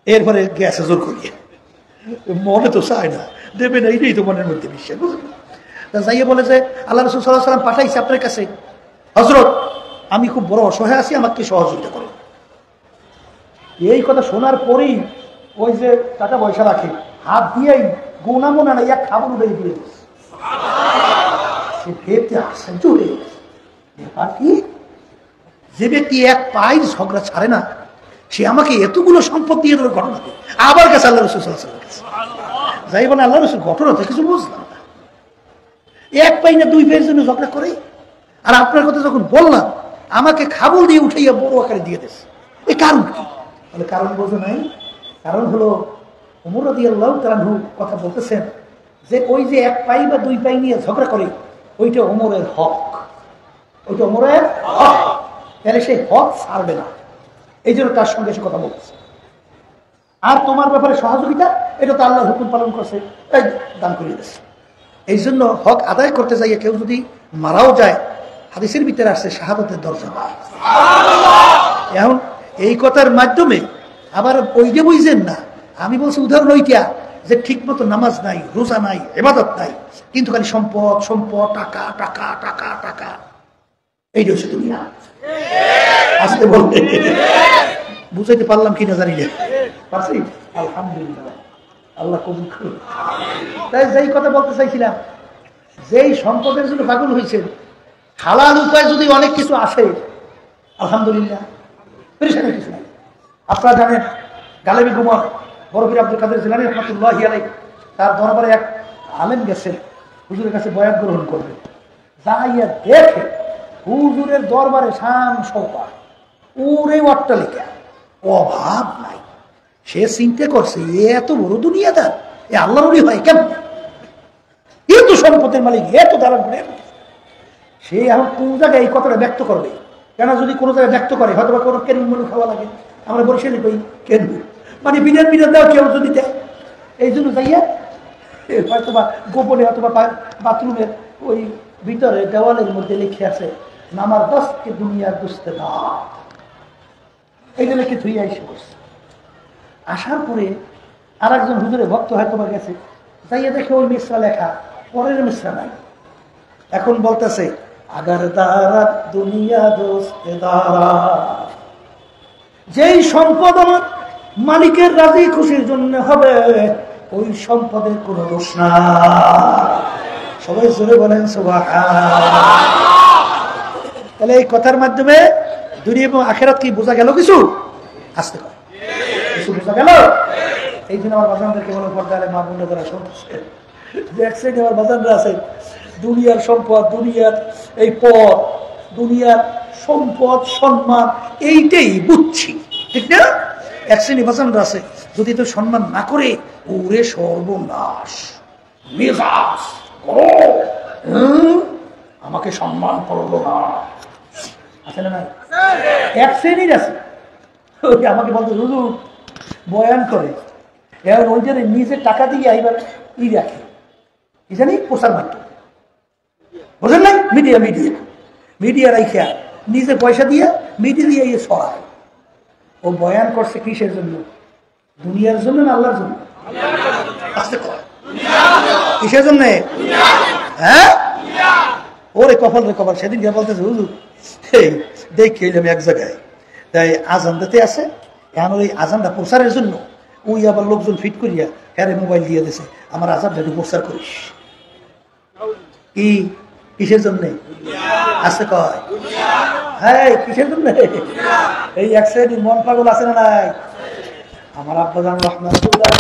এরপরে গেছে জোর করিয়ে, মনে তো চায় না, দেবে না, এটাই তো মনের মধ্যে বিশ্বাস। বুঝলেন? যাইয়ে বলে যে, আল্লাহ রাসূল সাল্লাল্লাহু আলাইহি ওয়াসাল্লাম পাঠাইছে আপনার কাছে, হযরত আমি খুব বড় অসহায় আছি, আমাকে সহযোগিতা করো। এই কথা শোনার পরেই ওই যে টাকা পয়সা রাখে, হাত দিয়েই গোনা মোনা না, এক খাবার উঠে দিয়ে দিচ্ছে। সে ভেবতে আশ্চর্য হয়ে গেছে, ব্যাপার কি? যে ব্যক্তি 1 পাইর ঝগড়া ছাড়ে না, সে আমাকে এতগুলো সম্পদ দিয়ে দেবে ঘটনা। আবার গেছে আল্লাহ রাসূল সাল্লাল্লাহু আলাইহি ওয়াসাল্লাম, যাই বলে, আল্লাহ রাসূল ঘটনা তো কিছু বুঝলাম না, 1 পাই না 2 পাইয়ের জন্য ঝগড়া করে। আর আপনার কথা যখন বললাম, আমাকে খাবল দিয়ে উঠাইয়া বড় আকারে দিয়ে দিচ্ছে, এই কারণ কি? বলে, কারণ বোঝো নাই? কারণ হলো ওমর রাদিয়াল্লাহু তাআলা আনহু কথা বলতেছেন যে, ওই যে 1 পাই বা 2 পাই নিয়ে ঝগড়া করে, ওইটা ওমরের হক, ওইটা ওমরের হক, তাহলে সেই হক ছাড়বে না, এই জন্য তার সঙ্গে সে কথা বলতেছে। আর তোমার ব্যাপারে সহযোগিতা, এটা তো আল্লাহর হুকুম পালন করছে, তাই দান করিয়ে দিচ্ছে। এই জন্য হক আদায় করতে যাইয়ে কেউ যদি মারাও যায়, হাদিসের ভিতরে আসছে শাহাদাতের দরজা। এখন এই কথার মাধ্যমে আবার ওই যে বুঝছেন না, আমি বলছি উদাহরণ ওইটা যে ঠিক মতো নামাজ নাই, রোজা নাই, ইবাদত নাই, কিন্তু খালি সম্পদ সম্পদ, টাকা টাকা টাকা টাকা, এইটা হচ্ছে দুনিয়া। আসতে বলতে বুঝাইতে পারলাম কিনা জানি না, পারছি? আলহামদুলিল্লাহ, আল্লাহ কবুল করুন। তাই যেই কথা বলতে চাইছিলাম, যেই সম্পদের জন্য পাগল হয়েছেন, হালাল উপায় যদি অনেক কিছু আসে, আলহামদুলিল্লাহ, পেরেশানি কিছু নাই। আপনারা জানেন, গালেবি গুমর বড় পীর আব্দুল কাদের জিলানী রাহমাতুল্লাহি আলাইহি, তার দরবারে এক আলেম গেছেন হুজুরের কাছে বয়াত গ্রহণ করবে। যাইয়া দেখে হুজুরের দরবারে শান শৌকত, ওরে অট্টালিকা, অভাব নাই। সে চিন্তা করছে, এত বড় দুনিয়াদার, এ আল্লাহর ওলি হয় কেমন? এত সম্পদের মালিক, এত দালান করে। সে এখন কোন জায়গায় এই কথাটা ব্যক্ত করবে? কেন যদি কোনো জায়গায় ব্যক্ত করে, হয়তো বা কোনো কেন্দ্র মনে খাওয়া লাগে, আমরা বরিশালে কই কেন্দ্র, মানে বিনা বিনা দেওয়া কেউ যদি দেয়, এই জন্য যাইয়া হয়তো বা গোপনে অথবা বাথরুমের ওই ভিতরে দেওয়ালের মধ্যে লিখে আছে, নামার 10কে দুনিয়ার দুস্তে না, এইটা লিখে ধুইয়া এসে বসছে। আসার পরে আর একজন হুজুরের ভক্ত হয়তো বা গেছে, যাইয়া দেখে ওই মিশ্রা লেখা, পরের মিশ্রা নাই। এখন বলতেছে, আগার দারা দুনিয়া দোস্তে দারা, যেই সম্পদ আমার মালিকের রাজি খুশির জন্য হবে, ওই সম্পদের কোন দোষ না। সবাই জোরে বলেন সুবহানাল্লাহ। তাহলে এই কথার মাধ্যমে দুনিয়া এবং আখিরাত কি বোঝা গেল? কিছু আসতে কর, কিছু বোঝা গেল। এই জন্য আমার বাজানদেরকে বলো, পর্দারে মা বোনরা যারা শুনছে, এক সাইডে আমার বাজানরা আছে, দুনিয়ার সম্পদ, দুনিয়ার এই পথ, দুনিয়ার সম্পদ সম্মান, এইটাই বুঝছি, ঠিক না? এক শ্রেণী বাজানরা আছে, যদি তো সম্মান না করে, ওরে সর্বনাশ, মেজাজ আমাকে সম্মান করলো না, আছে না নাই? এক শ্রেণীর আছে, আমাকে বলতো হুজুর বয়ান করে, এবার ওই জন্য নিজের টাকা দিয়ে এইবার ই রাখে, কি জানি প্রচার মাধ্যম, বুঝলেন নাই? মিডিয়া মিডিয়া মিডিয়া রাইখা নিজে পয়সা দিয়ে মিডিয়া দিয়ে ইয়ে সরায়। ও বয়ান করছে কিসের জন্য? দুনিয়ার জন্য না আল্লাহর জন্য? কিসের জন্য? হ্যাঁ, ওরে কপাল রে কপাল। সেদিন গিয়ে বলতেছে, হুজুর দেখে আমি এক জায়গায় তাই আজান দিতে আছে, এখন ওই আজানটা প্রচারের জন্য ওই আবার লোকজন ফিট করিয়া হ্যাঁ মোবাইল দিয়ে দিছে, আমার আজানটা একটু প্রচার করিস। কি কিসের জন্য আছে কয় হ্যাঁ কিসের জন্য এই এক শ্রেণী মন পাগল আছে না নাই আমার আব্বাজান রহমাতুল্লাহ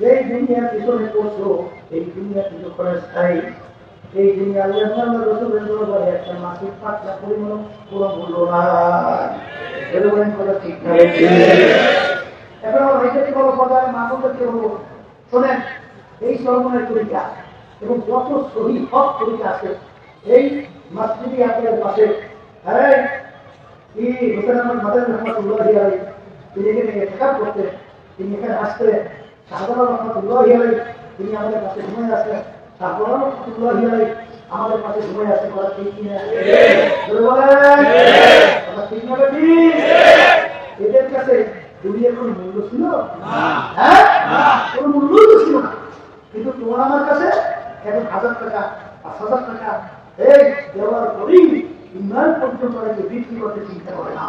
এই দুনিয়ার পিছনে পড়ছো এই দুনিয়া কিছুক্ষণ স্থায়ী এই দুনিয়া আল্লাহ রসুলের দরবারে একটা মাসিক পাতলা পরিমাণ পুরো মূল্য নাই কথা ঠিক না এখন আমার ভাইকে বলো কথা মাহবুবকে বলবো শোনেন এই সর্বনের তরিকা এবং যত সহি সব তরিকা আছে এই মসজিদে আপনাদের পাশে হ্যাঁ কি হোসেন আহমদ মাদানী রহমাতুল্লাহ আলাইহি তিনি এখানে ইতিকাফ করতেন তিনি এখানে আসতেন শাহজালাল রহমাতুল্লাহ আলাইহি তিনি আমাদের পাশে ঘুমিয়ে আসতেন তারপর রহমাতুল্লাহ আলাইহি আমাদের পাশে ঘুমিয়ে আসতেন কথা ঠিক কিনা ঠিক না এদের কাছে দুনিয়ার কোন মূল্য ছিল হ্যাঁ কোন মূল্য ছিল না কিন্তু তোমার আমার কাছে এখন 1000 টাকা 5000 টাকা এই দেওয়ার পরেই ইমান পর্যন্ত বিক্রি করতে চিন্তা করে না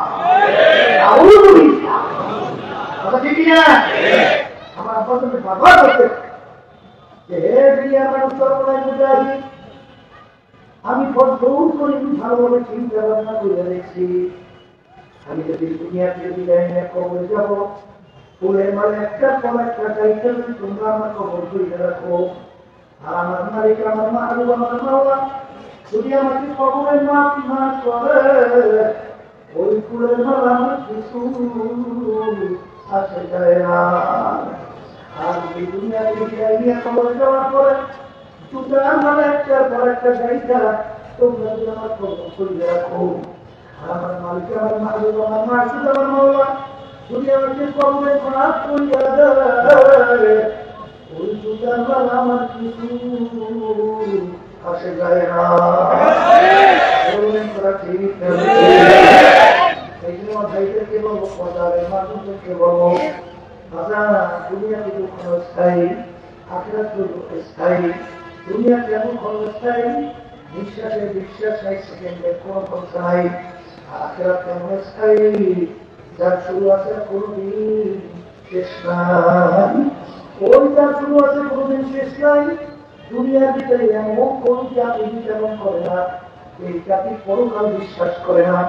কথা ঠিক না আমার আব্বা তুমি বারবার করতে যে হে দুনিয়ার মানুষ সর্বদাই বুঝে আসি আমি বদৌর করে ভালোভাবে চিন্তা ভাবনা করে দেখছি আমি যদি দুনিয়াতে যদি কবরে যাব ফুলের মালে একটা পর একটা চাইতে তোমরা আমার কবর করে রাখো আর আমার মালিক আমার মাহবুব আমার মাওলা যদি আমাকে কবরের মাপ না করে ওই ফুলের মালা আমার কিছু আসে যায় না আর এই দুনিয়াতে নিয়ে কবরে যাওয়ার পরে জুতার মালে একটার পর একটা চাইতা তোমরা যদি আমার কবর করে রাখো আমার মালিক আমার মাহবুব আমার মাসুদ আমার মাওলা যদি আমাকে কবরে মাফ করিয়া দেয় ওই জুতার মাল আমার কিছু আসে যায় না এই জন্য ভাইদেরকে বলবো বাজারের মানুষদেরকে বলবো বাজার দুনিয়াতে যখন স্থায়ী আখিরাত স্থায়ী দুনিয়া কেমন ক্ষণস্থায়ী নিঃশ্বাসের বিশ্বাস 60 সেকেন্ডের কোন ক্ষমতা নাই আখিরাত কেমন স্থায়ী যার শুরু আছে কোনদিন শেষ নাই ওই যার শুরু আছে কোনদিন শেষ নাই দুনিয়ার ভিতরে এমন কোন জাতি যেমন করে না এই জাতি পরকাল বিশ্বাস করে না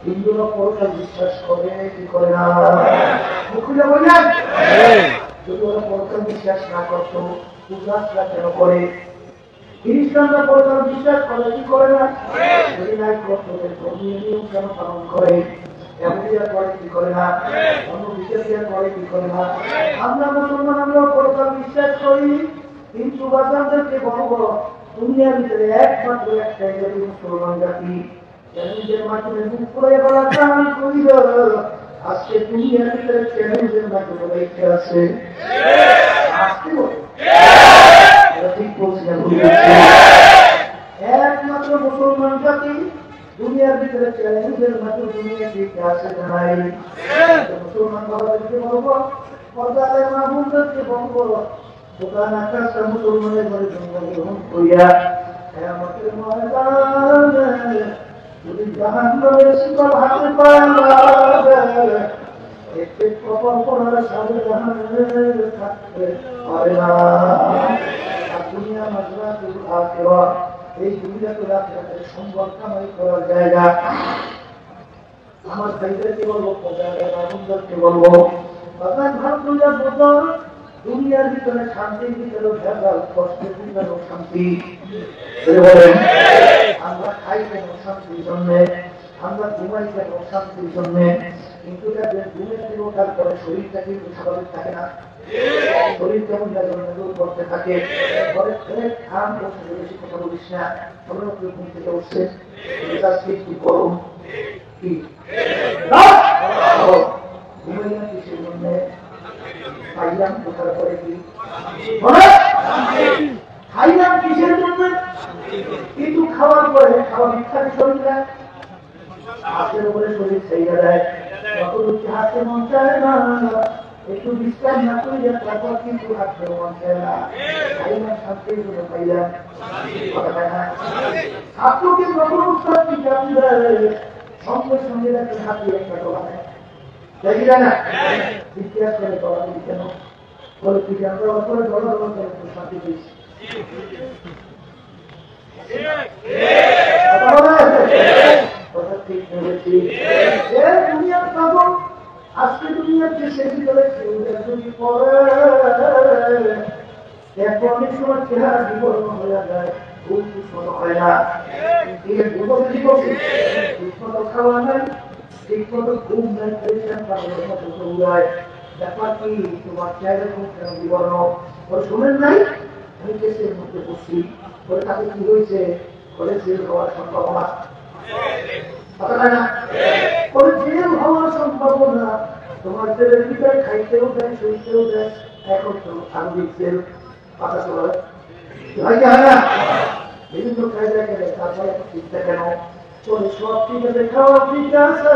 হিন্দুরা পরকাল বিশ্বাস করে কি করে না মুখুজা বললেন যদি ওরা পরকাল বিশ্বাস না করতো পূজাটা কেন করে খ্রিস্টানরা পরকাল বিশ্বাস করে কি করে না যদি নাই করতো ধর্মীয় নিয়ম কেন পালন করে এমনিয়া করে কি করে না অন্য বিচারিয়া করে কি করে না আমরা মুসলমান আমরা পরকাল বিশ্বাস করি কিন্তু বাচ্চাদেরকে বলবো দুনিয়ার ভিতরে একমাত্র একটাই জাতি মুসলমান জাতি চ্যালেঞ্জের মাধ্যমে মুখ করে বলা আমি করি আজকে দুনিয়ার ভিতরে চ্যালেঞ্জের মাধ্যমে রেখে আছে আজকে ঠিক বলছি না একমাত্র মুসলমান জাতি দুনিয়ার ভিতরে চ্যালেঞ্জের মাধ্যমে দুনিয়া ঠিক আছে নাই মুসলমান বাবাদেরকে বলবো পর্দাদের মাহবুবদেরকে বলবো দোকান আকাশটা মুসলমানের ঘরে জন্মগ্রহণ করিয়া আমাদের ময়দানে যদি জাহান্নামের শিকল হাতে পায় একটি কপাল পড়ার সাথে জাহান্নামের থাকতে পারে না আর দুনিয়া মাজরাতুল আখিরাহ এই দুনিয়াতুল আখিরাতের সম্পদ কামাই করার জায়গা আমার ভাইদেরকে বলবো পর্দাদের মাহবুবদেরকে বলবো বাগান ভাব দুনিয়া বদল দুনিয়ার ভিতরে শান্তির ভিতরে ভেজাল কষ্টের ভিতরে শান্তি বলেন আমরা খাই কেন শান্তির জন্য আমরা ঘুমাই কেন শান্তির জন্য কিন্তু ঘুমের দিনও তারপরে শরীরটা কিন্তু স্বাভাবিক থাকে না শরীর কেমন দুর্বল করতে থাকে ঘরে ফেলে আরাম করতে বেশি কথা বলিস না মনে হচ্ছে ঘুম থেকে উঠছে কি করুন কি ঘুমাইলাম কিসের জন্য খাইলাম কোথার পরে কি খাইলাম কিসের জন্য কিন্তু খাওয়ার পরে খাওয়া মিথ্যাকে শরীরটা হাতের উপরে শরীর চাইয়া দেয় কত রুচি হাতে মন চায় না একটু বিশ্রাম না করিয়া তারপর কিন্তু হাতে মন চায় না খাইলাম শান্তির জন্য খাইলাম ছাত্রকে যখন উৎসাহ সঙ্গে সঙ্গে হাতে একটা তাই না? ইতিহাস করে বলা কেন বলে কি আমরা অপরে ডলার শান্তি দিয়েছি। দুনিয়ার পাবো আজকে দুনিয়ার যে শেষ করে যদি পরে অনেক সময় চেহারা বিবরণ হয়ে যায়, খুব সুস্থ হয় না। ঠিকমতো খাওয়া নাই, ঠিকমতো ঘুম নাই, ব্যাপার কি তোমার চেহারা বিবরণ শুনেন নাই? আমি কেসের মধ্যে বসছি বলে তাকে কি হয়েছে বলে জেল হওয়ার সম্ভাবনা বলে জেল হওয়ার সম্ভাবনা। তোমার জেলের ভিতরে খাইতেও দেয়, শুইতেও দেয়, এখন তো সাংবিক জেল পাতা চলে হয় না বিভিন্ন কায়দা গেলে তারপরে এত চিন্তা কেন বলে সব ঠিক আছে, খাওয়া ঠিক আছে,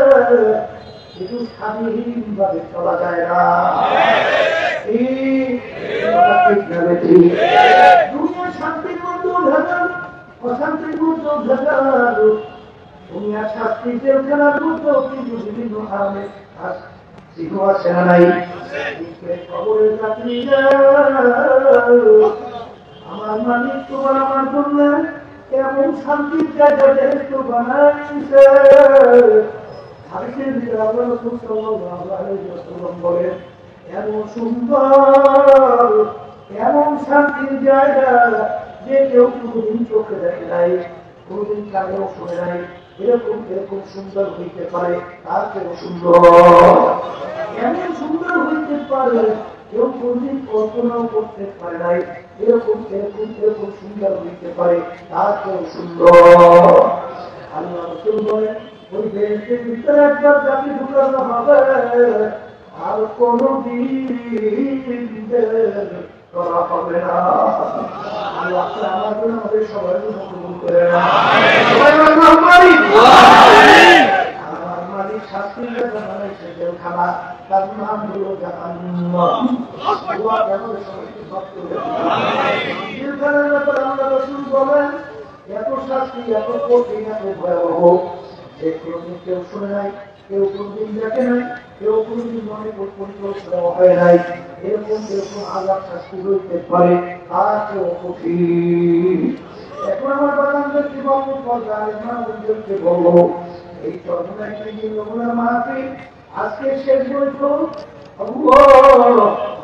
কিন্তু স্বাধীন ভাবে চলা যায় না। দুনিয়ার শান্তির মধ্যেও ভেজাল, অশান্তির মধ্যেও ভেজাল, দুনিয়ার শাস্তি জেলখানার মধ্যেও কিন্তু বিভিন্ন কারণে শিখু আছে না নাই। খবরের চাকরি আমার মালিক তোমার আমার জন্য এমন শান্তির জায়গা যেহেতু বানাইছে। বলেন এমন সুন্দর এমন শান্তির জায়গা যে কেউ কোনদিন চোখে দেখে নাই, কোনদিন কানেও শুনে নাই। এরকম এরকম সুন্দর হইতে পারে, তার কেউ সুন্দর এমন সুন্দর হইতে পারে কেউ কোনদিন কল্পনাও করতে পারে নাই। এরকম এরকম এরকম সুন্দর হইতে পারে, তার কেউ সুন্দর। আল্লাহ রাসূল বলেন ওই দেশের ভিতরে একবার জাতি ঢুকানো হবে, আর কোনদিন করা হবে না। আল্লাহ আমার জন্য আমাদের সবাই কবুল করে না। আমার মালিক শাস্তির জায়গা বানাইছে জেলখানা, তার নাম হলো জাহান্নাম। জেলখানার ব্যাপারে আল্লাহ রাসূল বলেন এত শাস্তি, এত কঠিন, এত ভয়াবহ যে কোনদিন কেউ শুনে নাই, কেউ কোনদিন দেখে নাই, কেউ কোনদিন মনে পরিকল্পনা হয় নাই। এরকম এরকম আলাপ শাস্তি হইতে পারে, আর কেউ কঠিন। এখন আমার বাগানদেরকে বলবো, পর্দাকে বলবো, এই চর্মনার মাহফিল আজকে শেষ বৈঠক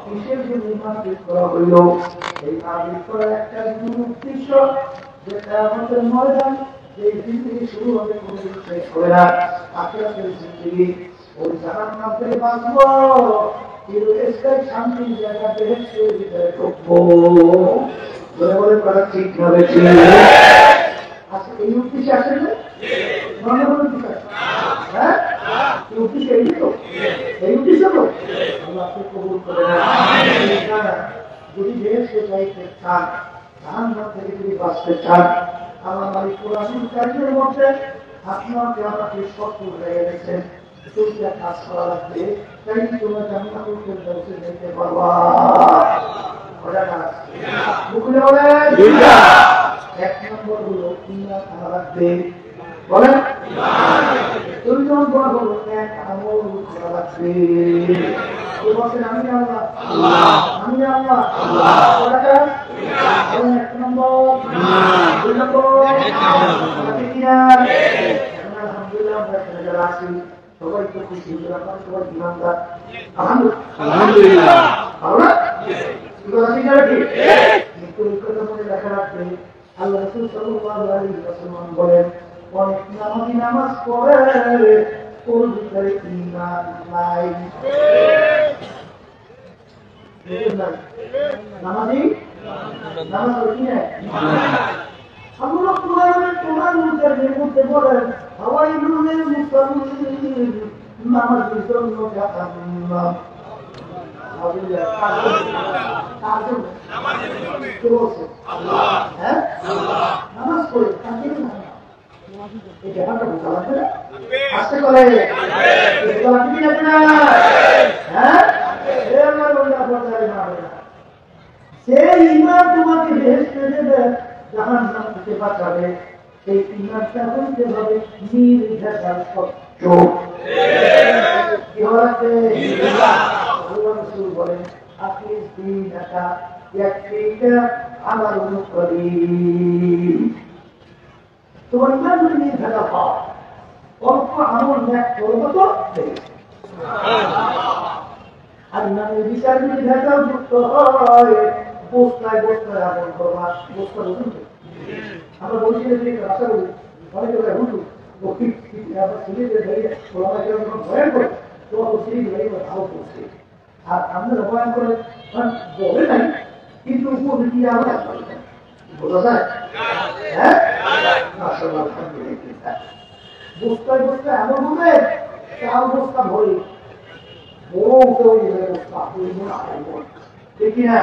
কিসের জন্য মাহফিল করা হইল? এই মাহফিল করার একটা উদ্দেশ্য যেটা আমাদের ময়দান এই জিন্দগি শুরু হবে, কোনদিন শেষ হবে না। আখিরাতের জিন্দগি ওই জাহান্নাম থেকে বাঁচবো, কিন্তু স্থায়ী শান্তির জায়গা বেহেশতের ভিতরে ঢুকবো। বলে বলে করা ঠিক ভাবে ছিল। আচ্ছা এই উদ্দেশ্যে আসেন না মনে হলো ঠিক আছে, হ্যাঁ এই উদ্দেশ্য এই তো, এই উদ্দেশ্য তো আল্লাহ আপনি কবুল করে না। যদি বেহেশতে চাইতে চান, জাহান্নাম থেকে যদি বাঁচতে চান, আমার মালিক কোরআনুল কারীমের মধ্যে আপনাকে আমাকে শর্ত লেগে গেছেন, দুইটা কাজ করা লাগবে, তাই তোমরা জান্নাতুল ফেরদাউসে যেতে পারবা। ওটা কাজ মুখে বলে দুইটা। এক নম্বর হলো ঈমান আনা লাগবে, বলেন দুই নম্বর হলো এক আমল করা লাগবে। বলছেন আমি আল্লাহ, আমি আল্লাহ, ওটা কাজ এক নম্বর। দুই নম্বর আলহামদুলিল্লাহ আমরা এখানে যারা আছি সবাই তো খুশি, আপনার সবাই ইমানদার আলহামদুলিল্লাহ, ভালো না? কিন্তু এই কথা মনে রাখা রাখবে, আল্লাহ রাসূল সাল্লাল্লাহু আলাইহি ওয়াসাল্লাম বলেন অনেক নামাজি নামাজ পড়ে ওর ভিতরে ঈমান নাই। নামাজি নামাজ পড়ি না, আল্লাহ কোরআনের কোরআন মধ্যে বলেন হাওয়াইলুল লিল মুসাল্লিন, নামাজের জন্য জাহান্নাম। নামাজ পড়ে আসতে করে সেই ঈমান তোমাকে বেহেশতে দেবে, জাহান্নাম থেকে বাঁচাবে। সেই ঈমানটা হইতে হবে নির্ভেজাল সত্য। কি হওয়া লাগবে? আল্লাহ রাসূল বলেন আপনি দিনটা ইয়াকফিকা আমার অনুকরি তোমার ইমান যদি নির্ভর হয় অল্প আমল ন্যাক করবো তো আর ইমানের বিচার যদি ভেজাল যুক্ত হয় বস্তায় বস্তায় আমল করবা বস্তা বুঝুন আমরা বলছি যে রাস্তা বলি অনেকে বলে হুজু আর আমরা বয়ান করে বলে নাই কিন্তু উপরে দিয়ে আমরা বোঝা যায় হ্যাঁ বস্তায় বস্তায় এমন হবে চাল বস্তা ভরে ঠিক না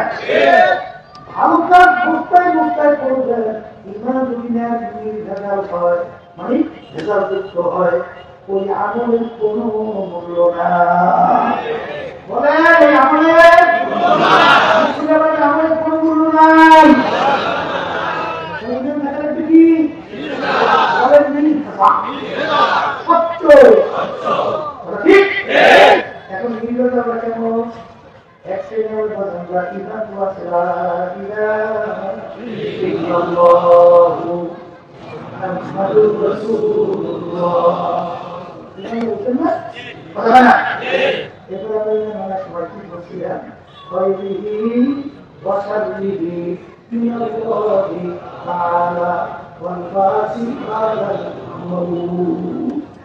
ভালো কাজ বস্তায় বস্তায় করবেন ইমান যদি ভেজাল হয় মানে ভেজালযুক্ত হয় ওই আমলের কোনো মূল্য না বলে আমলের কোনো মূল্য নাই কি সত্য ঠিক এখন নির্বাচন আমরা কেমন এক শ্রেণীর আমরা ইমান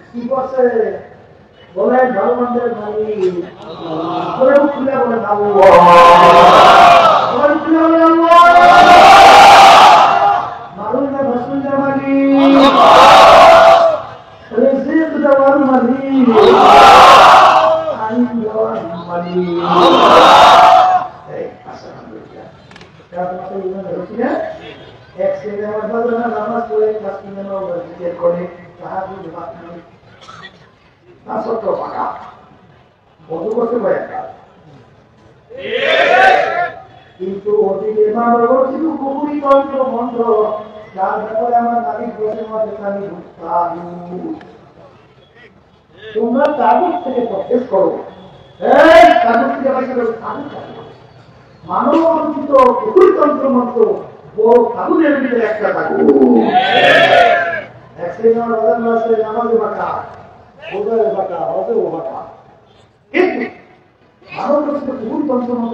কি বলছে বলে ভালো মন্দের মালিক বলে খুলে বলে মারুন না ভাসুন না মালিক রিজিক দেওয়ার মালিক আইন দেওয়ার মালিক এক শ্রেণী আমার বাজার নামাজ পড়ে ক্লাস করে সাহায্য কিন্তু কুকুরি তন্ত্র মন্ত্র যার ব্যাপারে আমার নারী আমি তোমরা তাগুত থেকে প্রবেশ করো মানব রচিত কুকুরি তন্ত্র মন্ত্র বড় তাগুতের ভিতরে একটা তাগুত এক শ্রেণী নামাজে বাঁকা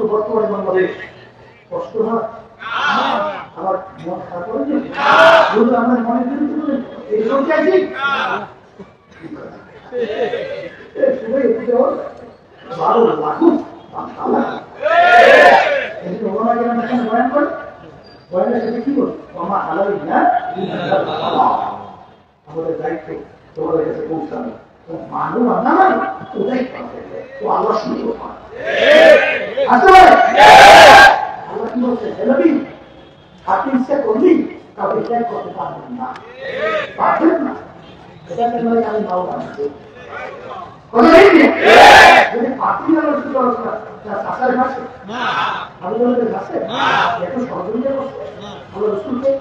বর্তমানে বাংলাদেশ কষ্ট হয় আমার মন খারাপ করেছে আমার মনে এই সঙ্গে আছি ভালো লাগুক বয়ান করে বয়ানের সাথে কি বল আমার হালালি না আমাদের দায়িত্ব তোমাদের কাছে পৌঁছানো মানুষ না ওটাই তো আল্লাহ শুরু আল্লাহ কি বলছে হেলবি আপনি ইচ্ছা করবি কাউকে ত্যাগ করতে পারবেন না এটাকে নয় আমি ভালো বানাচ্ছি যদি আপনি শাসার ঘাসে ভালো দলের ঘাসে এত সহযোগিতা করছে ভালো রসুলকে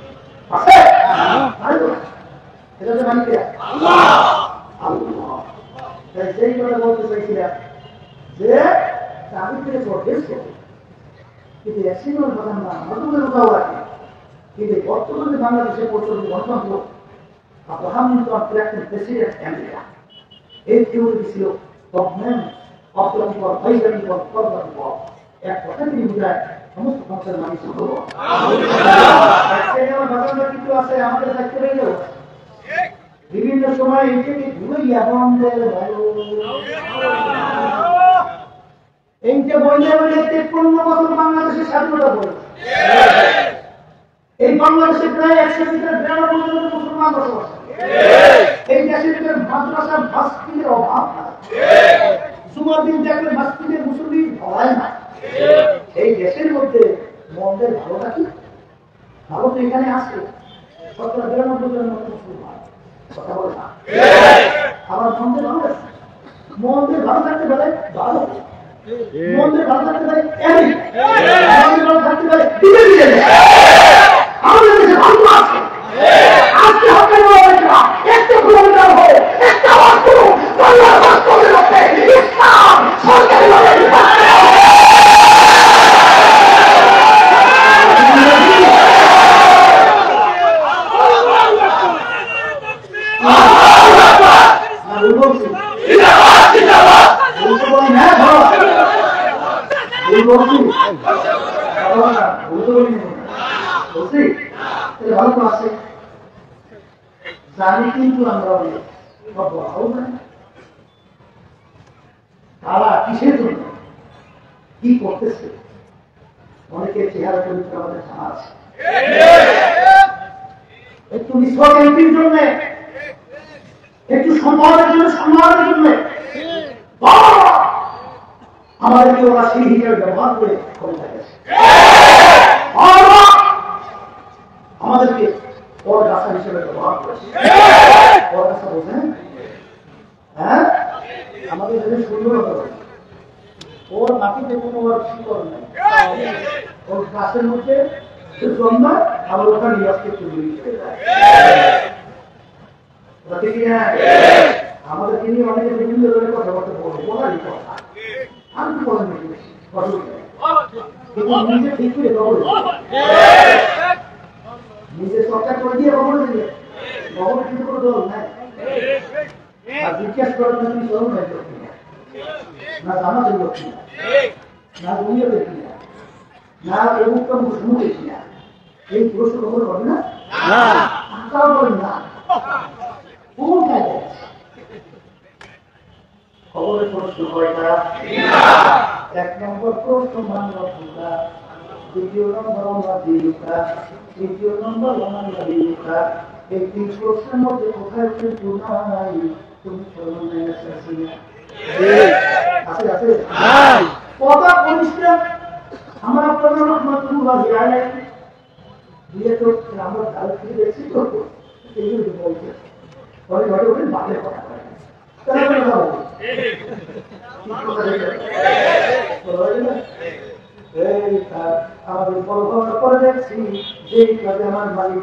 আছে এটা তো মানিকে সেই কথা বলতে চাইছিলাম যে আমি থেকে প্রবেশ করি কিন্তু একশিমের কথা না নতুনের কথাও রাখে কিন্তু বর্তমানে বাংলাদেশে প্রচলিত গণতন্ত্র প্রধানমন্ত্রী একজন প্রেসিডেন্ট আমেরিকা এই থিওরি ছিল government of the people by the people for the people এক কথা তিনি বোঝায় সমস্ত সংসার মানুষ কিন্তু আছে আমাদের দায়িত্ব রয়ে গেল বিভিন্ন সময় এই যে বইলে বলে 53 বছর বাংলাদেশের স্বাধীনতা বই এই বাংলাদেশে প্রায় 192 মুসলমান বসবাস এই দেশের ভিতরে মাদ্রাসা মসজিদের অভাব জুমার দিন দেখলে মসজিদের মুসলিম ধরায় না এই দেশের মধ্যে মন্দের ভালোটা কি ভালো তো এখানে আসছে 92 মুসলমান কথা বলে না আমার মন্দের ভালো আছে মন্দের ভালো থাকতে পারে ভালো মন্দের ভালো থাকতে পারে মন্দের ভালো থাকতে পারে আমাদের দেশে ভালো আছে আজকে হবে একটা কিলোমিটার হোক একটা বলছি বলছি ভালো তো আছে জানি, কিন্তু আমরা তারা কিসের জন্য কি করতেছে অনেকের চেহারা চরিত্র আমাদের জানা আছে। একটু নিঃস্বার্থের জন্য, একটু সম্মানের জন্য, সম্মানের জন্য আমাদেরকে ওরা সেই হিসেবে ব্যবহার করে ক্ষমতা গেছে, আমাদেরকে ওর রাস্তা হিসেবে ব্যবহার করেছে। ওর রাস্তা বোঝেন? হ্যাঁ, আমাদের এখানে সুন্দরতা রয়েছে। ওর মাটিতে কোনো ওর শিকড় নেই, ওর গাছের মধ্যে জন্মায়, আবার ওখানে নিয়ে আসতে আমাদের তিনি অনেকে বিভিন্ন ধরনের কথাবার্তা বলে, বলারই কথা। আমি কি বলেন কিন্তু নিজে ঠিক করে খবর নিজে চর্চা করে দিয়ে খবর দিলে খবর কিন্তু কোনো দল নাই। আর জিজ্ঞাসা করার জন্য চল নাই না জামাতের লোক কিনা, না দুনিয়া দেখি না, না অমুকটা মুসলিম দেখি না, এই প্রশ্ন খবর হবে না, তাও বলেন না কোন জায়গায় খবরের প্রশ্ন কয়টা? 1 নম্বর প্রশ্ন মানবতা, 2 নম্বর অনাদিকা, 3 নম্বর অনাদিকা। এই 3 প্রশ্নের মধ্যে কোথায় কিন্তু নাই তুমি চলো নাই আছে আছে আছে কথা পরিষ্কার। আমার আপনাদের রহমাতুল্লাহ আলাইহি দিয়ে তো আমরা কাল থেকে দেখছি তো এইগুলো বলছে পরে ঘরে ঘরে বাড়ে কথা বলে আমাদের পরবর্তী করে দেখছি যে কাজে আমার মালিক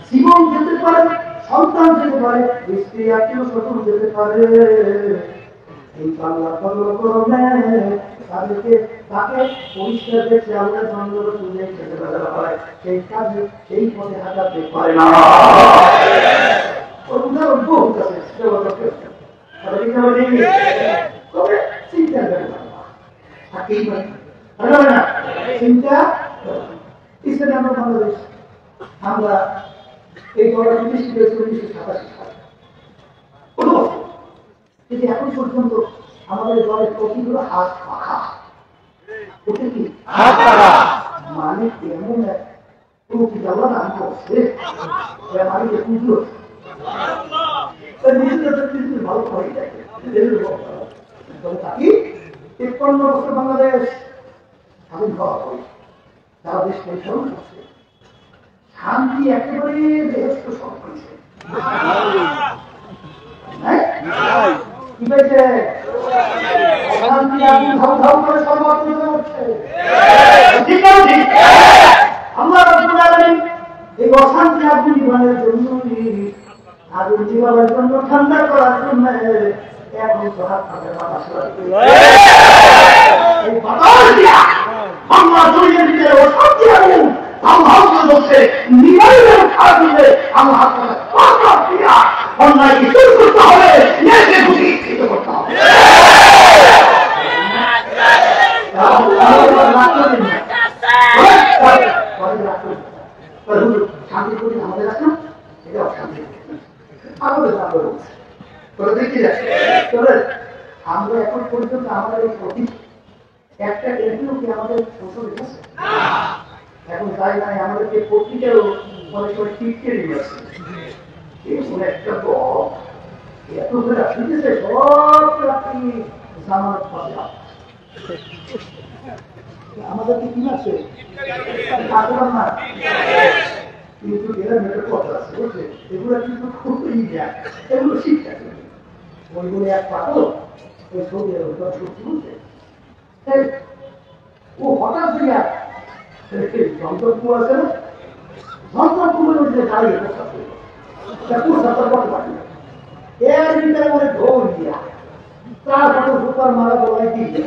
জীবন যেতে পারে, সন্তান যেতে পারে, স্ত্রী আত্মীয় স্বজন যেতে পারে। এই বাংলা তাদেরকে তাকে পরিষ্কার দেখছে আমরা জঙ্গল তুলে খেতে বেড়া হয়, সেই কাজে সেই পথে হাঁটাতে পারে না। উদাহরণ বহুত আছে, চিন্তা করে না চিন্তা ইসলামে আমরা বাংলাদেশ আমরা এই গড়া 1987 সাল কিন্তু এখন পর্যন্ত আমাদের দলের প্রতিগুলো হাত পাখা ওটা কি মানে কেমন কি যাওয়া দান করছে মালিকে পুজো ভালো করে থাকে 53 বছর বাংলাদেশ স্বাধীন হওয়া পরে তারা দেশ পরিচালনা করছে, শান্তি একেবারে বেহস্ত সব করেছে। কি পেয়েছে? অশান্তি আগুন ধাউ ধাউ করে সর্বাত্মক হচ্ছে। আমরা এই অশান্তি আগুন জীবনের জন্য, আগুন জীবনের জন্য, ঠান্ডা করার জন্য এখন তো হাত থাকে বাতাস এই বাতাস দিয়া বাংলা জড়িয়ে দিতে অশান্তি আগুন অন্যায় কিছু করতে হবে, করতে হবে। শান্তি প্রতি আমাদের আছে না, এটা অশান্তি আমরা এখন পর্যন্ত আমাদের এই প্রতি একটা এমপিও কি আমাদের শোষণ রেখেছে? এখন তাই নাই, আমাদেরকে পত্রিকারও অনেক সময় টিপকে দিয়েছে একটা এত করে আসতেছে সব রাত্রি জামানত পাবে। আমাদেরকে কি আছে না, কিন্তু এরা মেয়ের কথা আছে বুঝছে, এগুলো কিন্তু খুবই জ্ঞান, এগুলো শিক্ষা ওইগুলো এক পাগল ওই ছবি সত্যি বুঝছে ও হঠাৎ দিয়া যন্ত্রপুর আছে না, যন্ত্রপুরের মধ্যে দাঁড়িয়ে এর ভিতরে মনে ঢোল দিয়া তারপরে সুপার মারা বলাই দিয়ে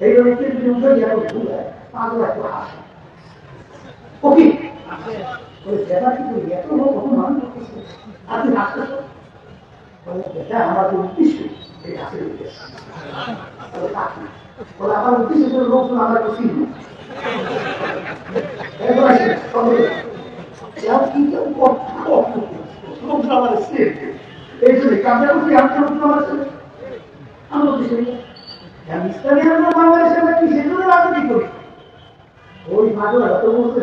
এই উঠে এখন ভুল হয় পাগল একটু হাসে ওকে ওই যেটা কিন্তু এত কত মানুষ করতেছে আপনি হাসতেছেন এটা আমাদের উদ্দেশ্য এই হাসির উদ্দেশ্য বলে আমার উদ্দেশ্যের লোকজন আমরা কিছু এই জন্য কাজে আমরা ইসলামী আমরা বাংলাদেশে আমরা কি সেজন্য রাজনীতি করি ওই ভাগের এত বলতে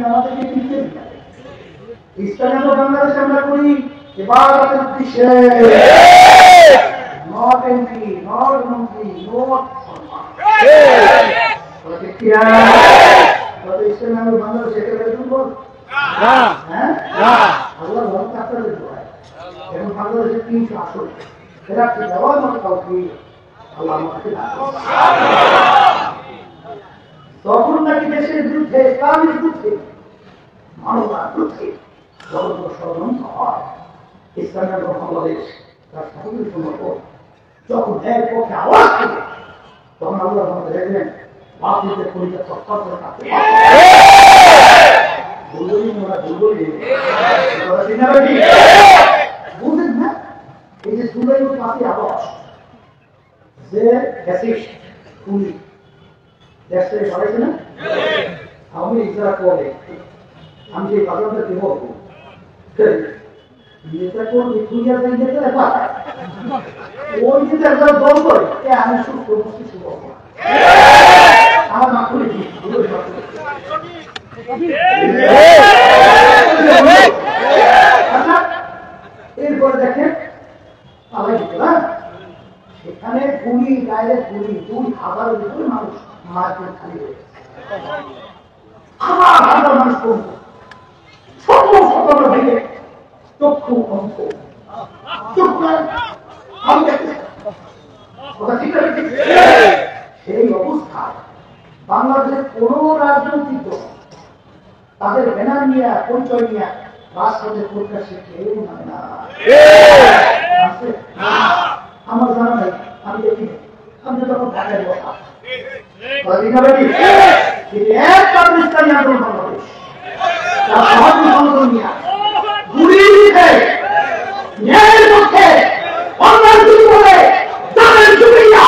আমাদেরকে কিনতে ইসলামী আমরা বাংলাদেশে আমরা করি ইবাদতের উদ্দেশ্যে নট এমপি নট মন্ত্রী নট ইসলামী আমরা বাংলাদেশে একেবারে দুর্বল হ্যাঁ আল্লাহ ভক্ত আপনাদের এবং বাংলাদেশের 300 আসল এরা কি দেওয়ার মতো কাউকে আল্লাহ আমাকে তখন নাকি দেশের বিরুদ্ধে ইসলামের বিরুদ্ধে মানবতার বিরুদ্ধে ষড়যন্ত্র হয় ইসলামের বাংলাদেশ তার স্বাধীন সম্পর্ক যখন এর পক্ষে আওয়াজ করে তখন আল্লাহ আমাদের দেখবেন বাপদের পরিচয় সত্তর করে থাকতে বুঝলেন না এই যে জুলাই পাঁচই আগস্ট যে গ্যাসিস পুলিশ দেশ থেকে সরাইছে না আমি ইচ্ছা করে আমি যে বাজারটা দেব যেটা করবি তুই আর ওই যেটা একবার দল করে আমি শুরু করবো শুরু করবো আমার মা করে এরপরে দেখেন সেখানে গুলি ডাইরেক্ট গুলি 2000-এর ভিতরে মানুষ মারপিট খালি হয়ে গেছে হাজার মানুষ করবো সকল ভেঙে চক্ষু অঙ্ক সেই অবস্থায় বাংলাদেশের কোন রাজনৈতিক দল তাদের ব্যানার নিয়ে পরিচয় নিয়ে রাষ্ট্রদের প্রকাশে কেউ মানে না আমার জানা নাই আমি দেখি আমি যখন ঢাকায় বসা ইসলামী আন্দোলন বাংলাদেশ ন্যায়ের পক্ষে অন্যায় শুরু করে তাদের জুড়িয়া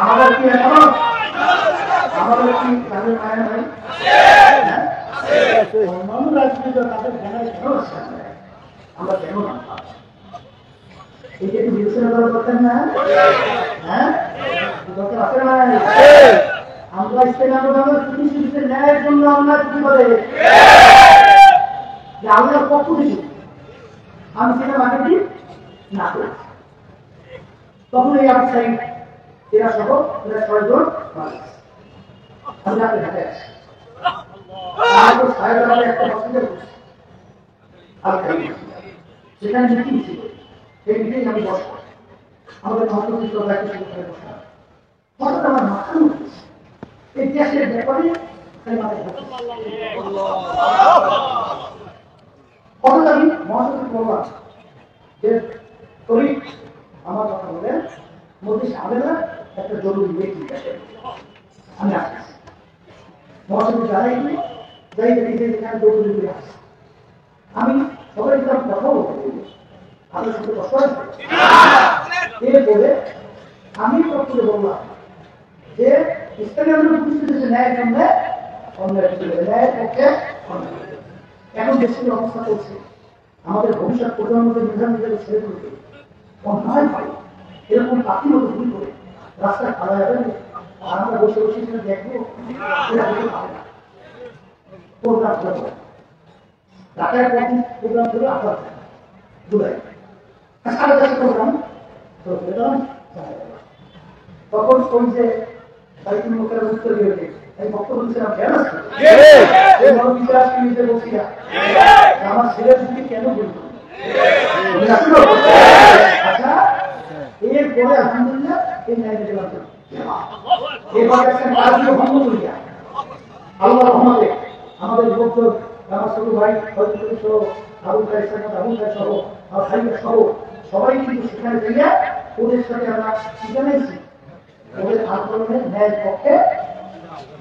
আমাদের কি এখন আমাদের কি তাদের মায়া নাই অন্যান্য রাজনীতি তাদের জ্ঞানের কেন আমরা কেন মানতাম এটা একটু বিবেচনা করা দরকার না হ্যাঁ দরকার আছে না আমরা ইসলামী আন্দোলনের প্রতিষ্ঠিত ন্যায়ের জন্য আমরা কি বলে যে আল্লাহর পক্ষ থেকে আমি সেটা মাকে না করি তখন এই অবস্থায় এরা সহ এরা 6 জন আমি আপনি হাতে আসি একটা হসপিটাল সেখানে মিটিং ছিল সেই মিটিং আমি বসবো আমাদের মহাত্মা বসা হঠাৎ আমার মাথা উঠেছে এই দেশের ব্যাপারে হঠাৎ আমি মহাত্মা বললাম যে তরিক আমার কথা বলে মধ্যে সাবেলা একটা জরুরি মিটিং আছে আমি আসছি মহাসভা যারাই যাই দেখি এখানে দৌড়ে ঘুরে আসছে আমি সবাই কথা বলতে আপনার সাথে কষ্ট আছে এরপরে আমি পক্ষে বললাম যে ইসলামী আন্দোলন প্রতিষ্ঠিত ন্যায়ের সামনে অন্যায় ন্যায়ের পক্ষে এখন দেশের অবস্থা করছে আমাদের ভবিষ্যৎ প্রধানমন্ত্রী নিজাম নিজের ছেড়ে তুলতে অন্যায় পাই এরকম পাখির মতো ভুল করে রাস্তায় খাওয়া যাবে আর আমরা বসে বসে সেটা দেখবো এটা দেখতে পাবে না প্রোগ্রাম করে ঢাকায় প্রোগ্রাম করে আবার জুলাই সাড়ে 10 প্রোগ্রাম তখন ওই যে সাহিত্য মুখের উত্তর দিয়েছে এই বক্তব্য দিচ্ছিলাম কেন আসছে নিজে বলছি না আমার ছেলের দিকে কেন বলতো আচ্ছা এরপরে আলহামদুলিল্লাহ এই ন্যায় দিলাম ভঙ্গ করিয়া আল্লাহ রহমতে আমাদের বক্তব্য আমার ছোট ভাই আবু ভাই সহ আর ভাইয়া সহ সবাই কিন্তু সেখানে গিয়ে ওদের সাথে আমরা জানাইছি ওদের আন্দোলনের ন্যায় পক্ষে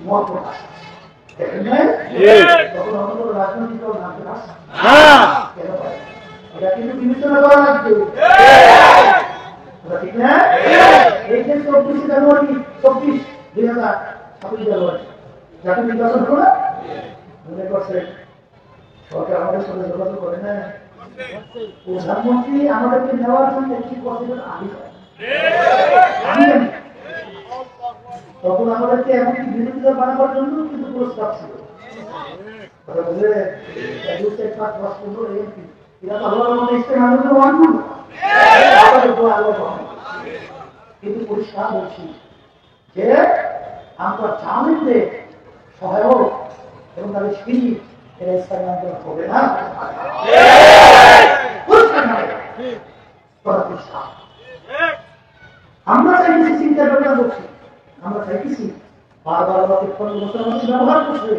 মত প্রকাশ তখন অন্য রাজনৈতিক দল নামতে পারছে কেন পারে এটা কিন্তু বিবেচনা করা লাগবে ঠিক না? এই যে 24 জানুয়ারি 2026 জানুয়ারি জাতীয় নির্বাচন হলো না মনে করছে সরকার আমাদের সঙ্গে যোগাযোগ করে না প্রধানমন্ত্রী আমাদেরকে নেওয়ার জন্য কি করছিলেন আমি তখন আমাদেরকে এমনকি বিরোধীদের বানাবার জন্য কিন্তু প্রস্তাব ছিল কথা বলে কিন্তু পরিষ্কার বলছি যে আমরা জামিনদের সহায়ক এবং তাদের সিঁড়ি এরা ইসলামী আন্দোলন হবে না আমরা চাইছি চিন্তা ভাবনা করছি আমরা চাইছি বারবার আমাদের 15 বছর মধ্যে ব্যবহার করছে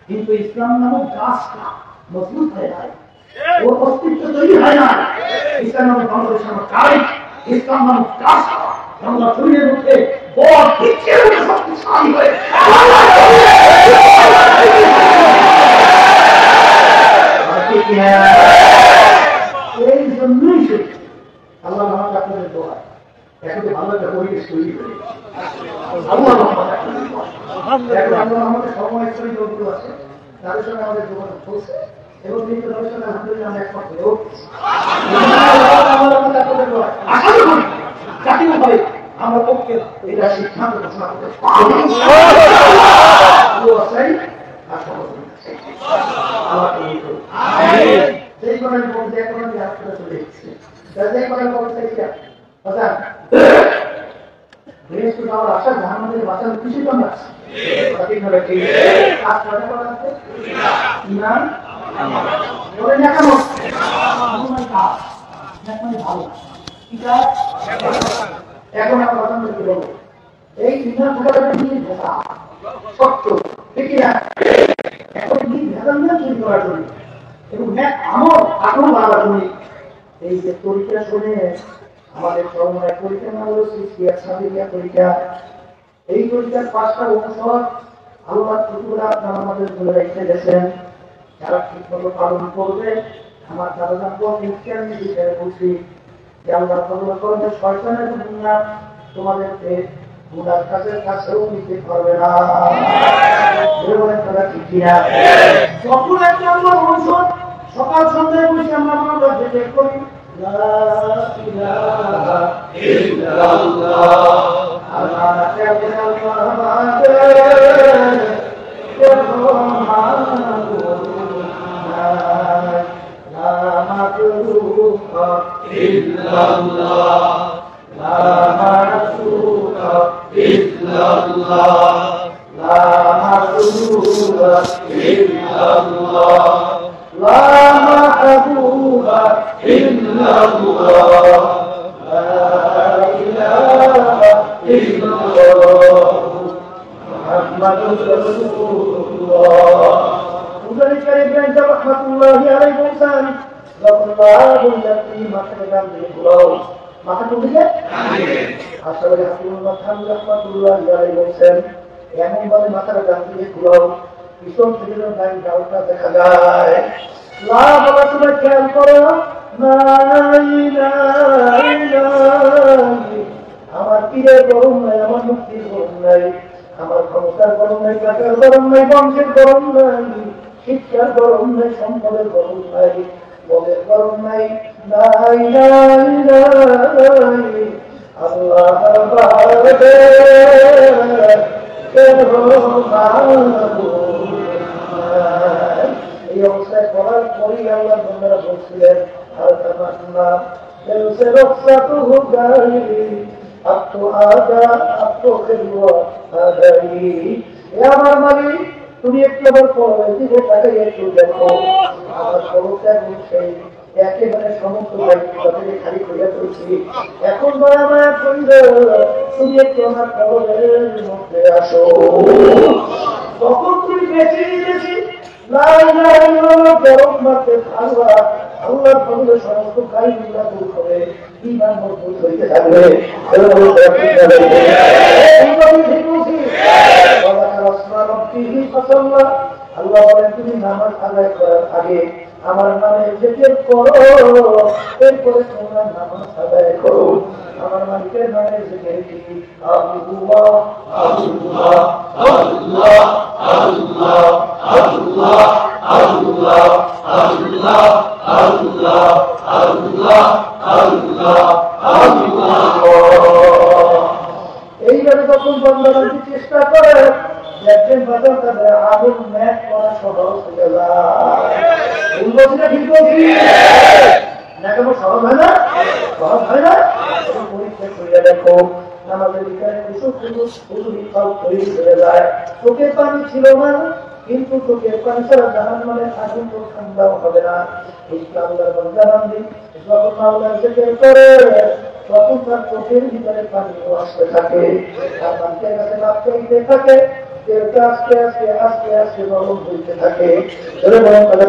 কিন্তু ইসলাম নামক গাছটা মজবুত হয়ে যায় ওর অস্তিত্ব তৈরি হয় না ইসলাম নামক বাংলাদেশ আমার চাই ইসলাম নামক গাছটা আমরা শরীরের মধ্যে বড় পিছিয়ে শক্তিশালী হয়ে এই জন্যই আল্লাহ আমাকে আপনাদের দোয়া এখন ভালো একটা পরিবেশ তৈরি করে আমাদের সর্বস্তরী লোকগুলো আছে তাদের সঙ্গে আমাদের যোগাযোগ চলছে এবং কিন্তু তাদের সঙ্গে আলহামদুলিল্লাহ আমরা একমত হয়েও জাতীয়ভাবে আমরা পক্ষে এটা সিদ্ধান্ত ঘোষণা করতে সেই করেন বলতে এখন আমি আপনারা চলে এসেছি সেই করেন বলতে বৃহস্পতি আমার আশা জাহান্নামের বাঁচানোর কিছু কম আছে এখন আমার বাঁচানোর বলবো এই ইমান নিয়ে ভেসা সত্য ঠিক না এখন ভেজাল না তৈরি করার জন্য এবং আমার আগ্রহ বাড়াবার জন্য এই যে পরীক্ষা শুনে আমাদের সর্বদায় পরীক্ষা না হলো পরীক্ষা এই পরীক্ষার 5টা অনুষদ আল্লাহ টুকুরা আপনারা আমাদের বলে রেখে গেছেন যারা ঠিকমতো পালন করবে আমার দাদা আমি বিষয়ে বলছি যে আল্লাহ করবেন শয়তানের দুনিয়া তোমাদেরকে গুনার কাজের কাছেও নিতে পারবে না বলেন তারা ঠিক কিনা যখন 1 নম্বর অনুষদ সকাল সন্ধ্যায় বসে আমরা যেতে করি لا إله إلا الله أمانة من الله لا مخلوق إلا الله لا معصوم إلا الله لا مخلوق إلا الله لا محبوب إلا الله لا إله إلا الله محمد رسول الله وذلك ابن رحمة الله عليه وسلم لقد الله الذي مخرجا بالقلوب ما تقول لك أشهد أن محمد رحمة الله عليه وسلم এমন ভাবে মাথার গান দিয়ে ঘুরাও পিছন থেকে গাড়ি গাউটা দেখা যায় লাভ আমার সময় খেয়াল করো আমার পীরের গরম নাই আমার মুক্তির গরম নাই আমার ক্ষমতার গরম নাই টাকার গরম নাই বংশের গরম নাই শিক্ষার গরম নাই সম্পদের গরম নাই বলের গরম নাই নাই নাই নাই আল্লাহ এই অবস্থায় করার পরই আল্লাহ বন্ধুরা বলছিলেন আমার মালিক তুমি একটু আবার পড়াতে একটু দেখো আমার খবরটা সেই একেবারে সমস্ত দায়িত্ব খালি করিয়া করেছি এখন মায়া তুমি একটু আমার খবরের মধ্যে আসো তখন তুমি বেঁচে নিয়েছি লা ইলাহা ইল্লাল্লাহ কেরামতে আল্লাহ আল্লাহর ফজলে সমস্ত কাহিনীগুলো দূর করে ঈমান মজবুত হইতে থাকবে। আল্লাহ বলেন তুমি নামাজ আদায় করার আগে আমার নামে জিকির করো, এরপরে তোমরা নামাজ আদায় করো। আমার মালিকের নামে জিকির কি? আল্লাহ আল্লাহ আল্লাহ আল্লাহ আল্লাহ আল্লাহ আল্লাহ আল্লাহ আল্লাহ আল্লাহ আল্লাহ। এইভাবে যখন বন্ধবান্ধব চেষ্টা করে একজন বাজার তাদের আগুন ম্যাচ করা সহজ হয়ে যায়। বলছি না ঠিক বলছি না? কেন সহজ হয় না? সহজ হয় না? পরীক্ষা করে দেখো আমাদের চোখের পানি ছিল না, কিন্তু চোখের পানি ছাড়া জাহান্নামের আগুন তো ঠান্ডাও হবে না। তখন তার চোখের ভিতরে পানি আসতে থাকে, আর মানুষের কাছে লাভ চাইতে থাকে, আস্তে আস্তে আস্তে আস্তে নরম হইতে থাকে।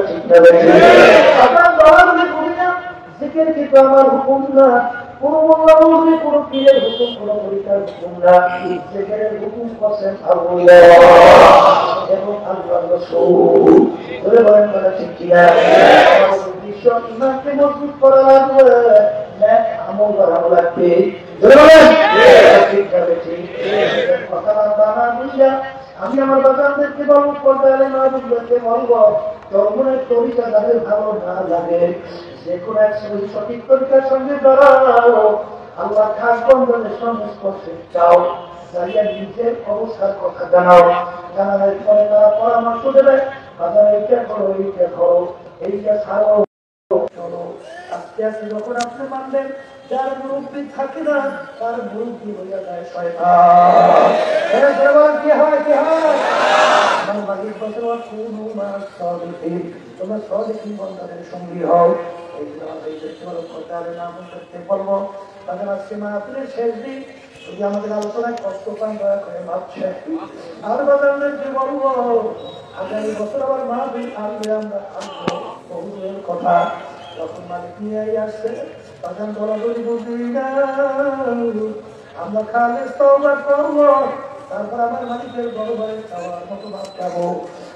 ঠিক না জিকির কিন্তু আমার হুকুম না, কোন মোল্লামৌলভী, কোন পীরের হুকুম, কোন তরিকার হুকুম না। জিকিরের হুকুম করছেন আল্লাহ এবং আল্লাহর রাসূল। বলে বলেন কথা ঠিক কিনা? বিশ্ব ইমানকে মজবুত করা লাগবে, নেক আমল বাড়ানো লাগবে। আমি আমার বাচ্চাদেরকে বলবো, পর্দায় মাহবুবদেরকে বলবো, যৌবনের তরিকা যাদের ভালো না লাগে, যে কোনো এক সঠিক তরিকার সঙ্গে জড়াও। আল্লাহ খাস বন্ধনের সঙ্গে স্পর্শে চাও, দাঁড়িয়ে নিজের অবস্থার কথা জানাও। জানানোর পরে তারা পরামর্শ দেবে, বাজার এইটা করো, এইটা করো, এইটা ছাড়ো, চলো। আস্তে আস্তে যখন আপনি মানবেন, যার মুরব্বী থাকে না তার মুরব্বী হইয়া যায় শয়তান। কি হয় কি হয়? তোমরা সদিকী বন্ধনের সঙ্গী হও। এই নাম করতে বলবো। তাদের আজকে মাহফিলের শেষ দিন, যদি আমাদের আলোচনায় কষ্ট পান দয়া করে ভাবছে। আর বাজারকে বলবো, আগামী বছর আবার মাহফিল আসবে, আমরা আসবো বহুদিনের কথা। যখন মালিক নিয়ে আসছে তখন দৌড়াদৌড়ি বুঝি না, আমরা খালেস তওবা করবো, তারপর আমার মালিকের দরবারে চাওয়ার মতো ভাব পাবো।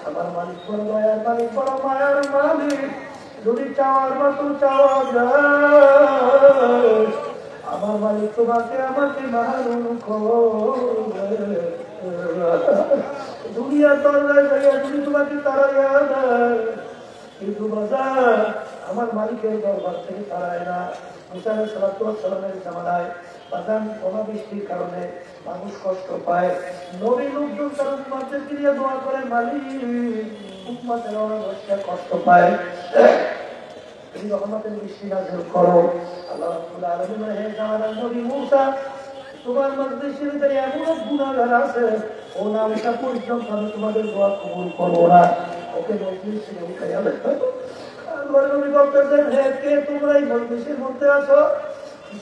আমার মালিক বড় দয়ার মালিক, বড় মায়ার মালিক, যদি চাওয়ার মতো চাওয়া যায়, আমার মালিক তোমাকে আমাকে মারুন করবে। দুনিয়া তরলায় যাইয়া যদি তোমাকে তাড়াইয়া দেয়, কিন্তু বাজার আমার মালিকের দরবার থেকে তাড়ায় না। মুসা আলাইহিস সালামের জামানায় বাগান অনাবৃষ্টির কারণে মানুষ কষ্ট পায়, নবী লোকজন তার উম্মতদের নিয়ে দোয়া করে, মালিক উম্মতের অনাবৃষ্টিতে কষ্ট পায়, তুমি রহমতের বৃষ্টি নাযিল করো। আল্লাহ রাব্বুল আলামিন হে জামানার নবী মুসা, তোমার মজলিসের ভিতরে এমন গুনাহগার আছে, ও না ওটা পর্যন্ত আমি তোমাদের দোয়া কবুল করবো না, ওকে মজলিস থেকে উঠাইয়া দেবো। নবী বলতেছেন, হে কে তোমরা এই মজলিসের মধ্যে আছো,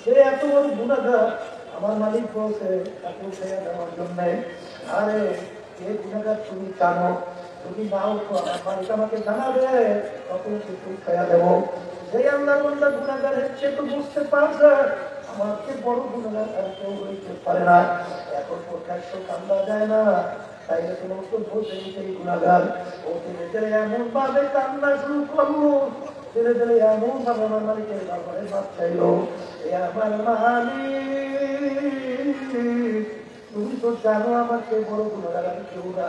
সে এত বড় গুনাহগার? আমার মালিক বলছে তাকে উঠাইয়া দেওয়ার জন্য। আরে এই গুনাহগার তুমি জানো, যদি নাও তো আমার মালিক আমাকে জানাবে, তখন কিছু উঠাইয়া দেবো। যে আল্লাহর বান্দা গুনাহগার হচ্ছে তো বুঝতে পারছে আমাকে বড় গুনাহগার আর কেউ হইতে পারে না। এখন প্রকাশ্য কান্দা যায় না, তাই সমস্ত বলতে সেই গুনাহগার ও ধীরে ধীরে এমন ভাবে কান্না শুরু করলো, ধীরে ধীরে এমন ভাবে আমার মালিকের ব্যাপারে বাদ চাইলো, আমার মালিক তুমি তো জানো আমাকে বড় গুনাহগার আর কেউ না,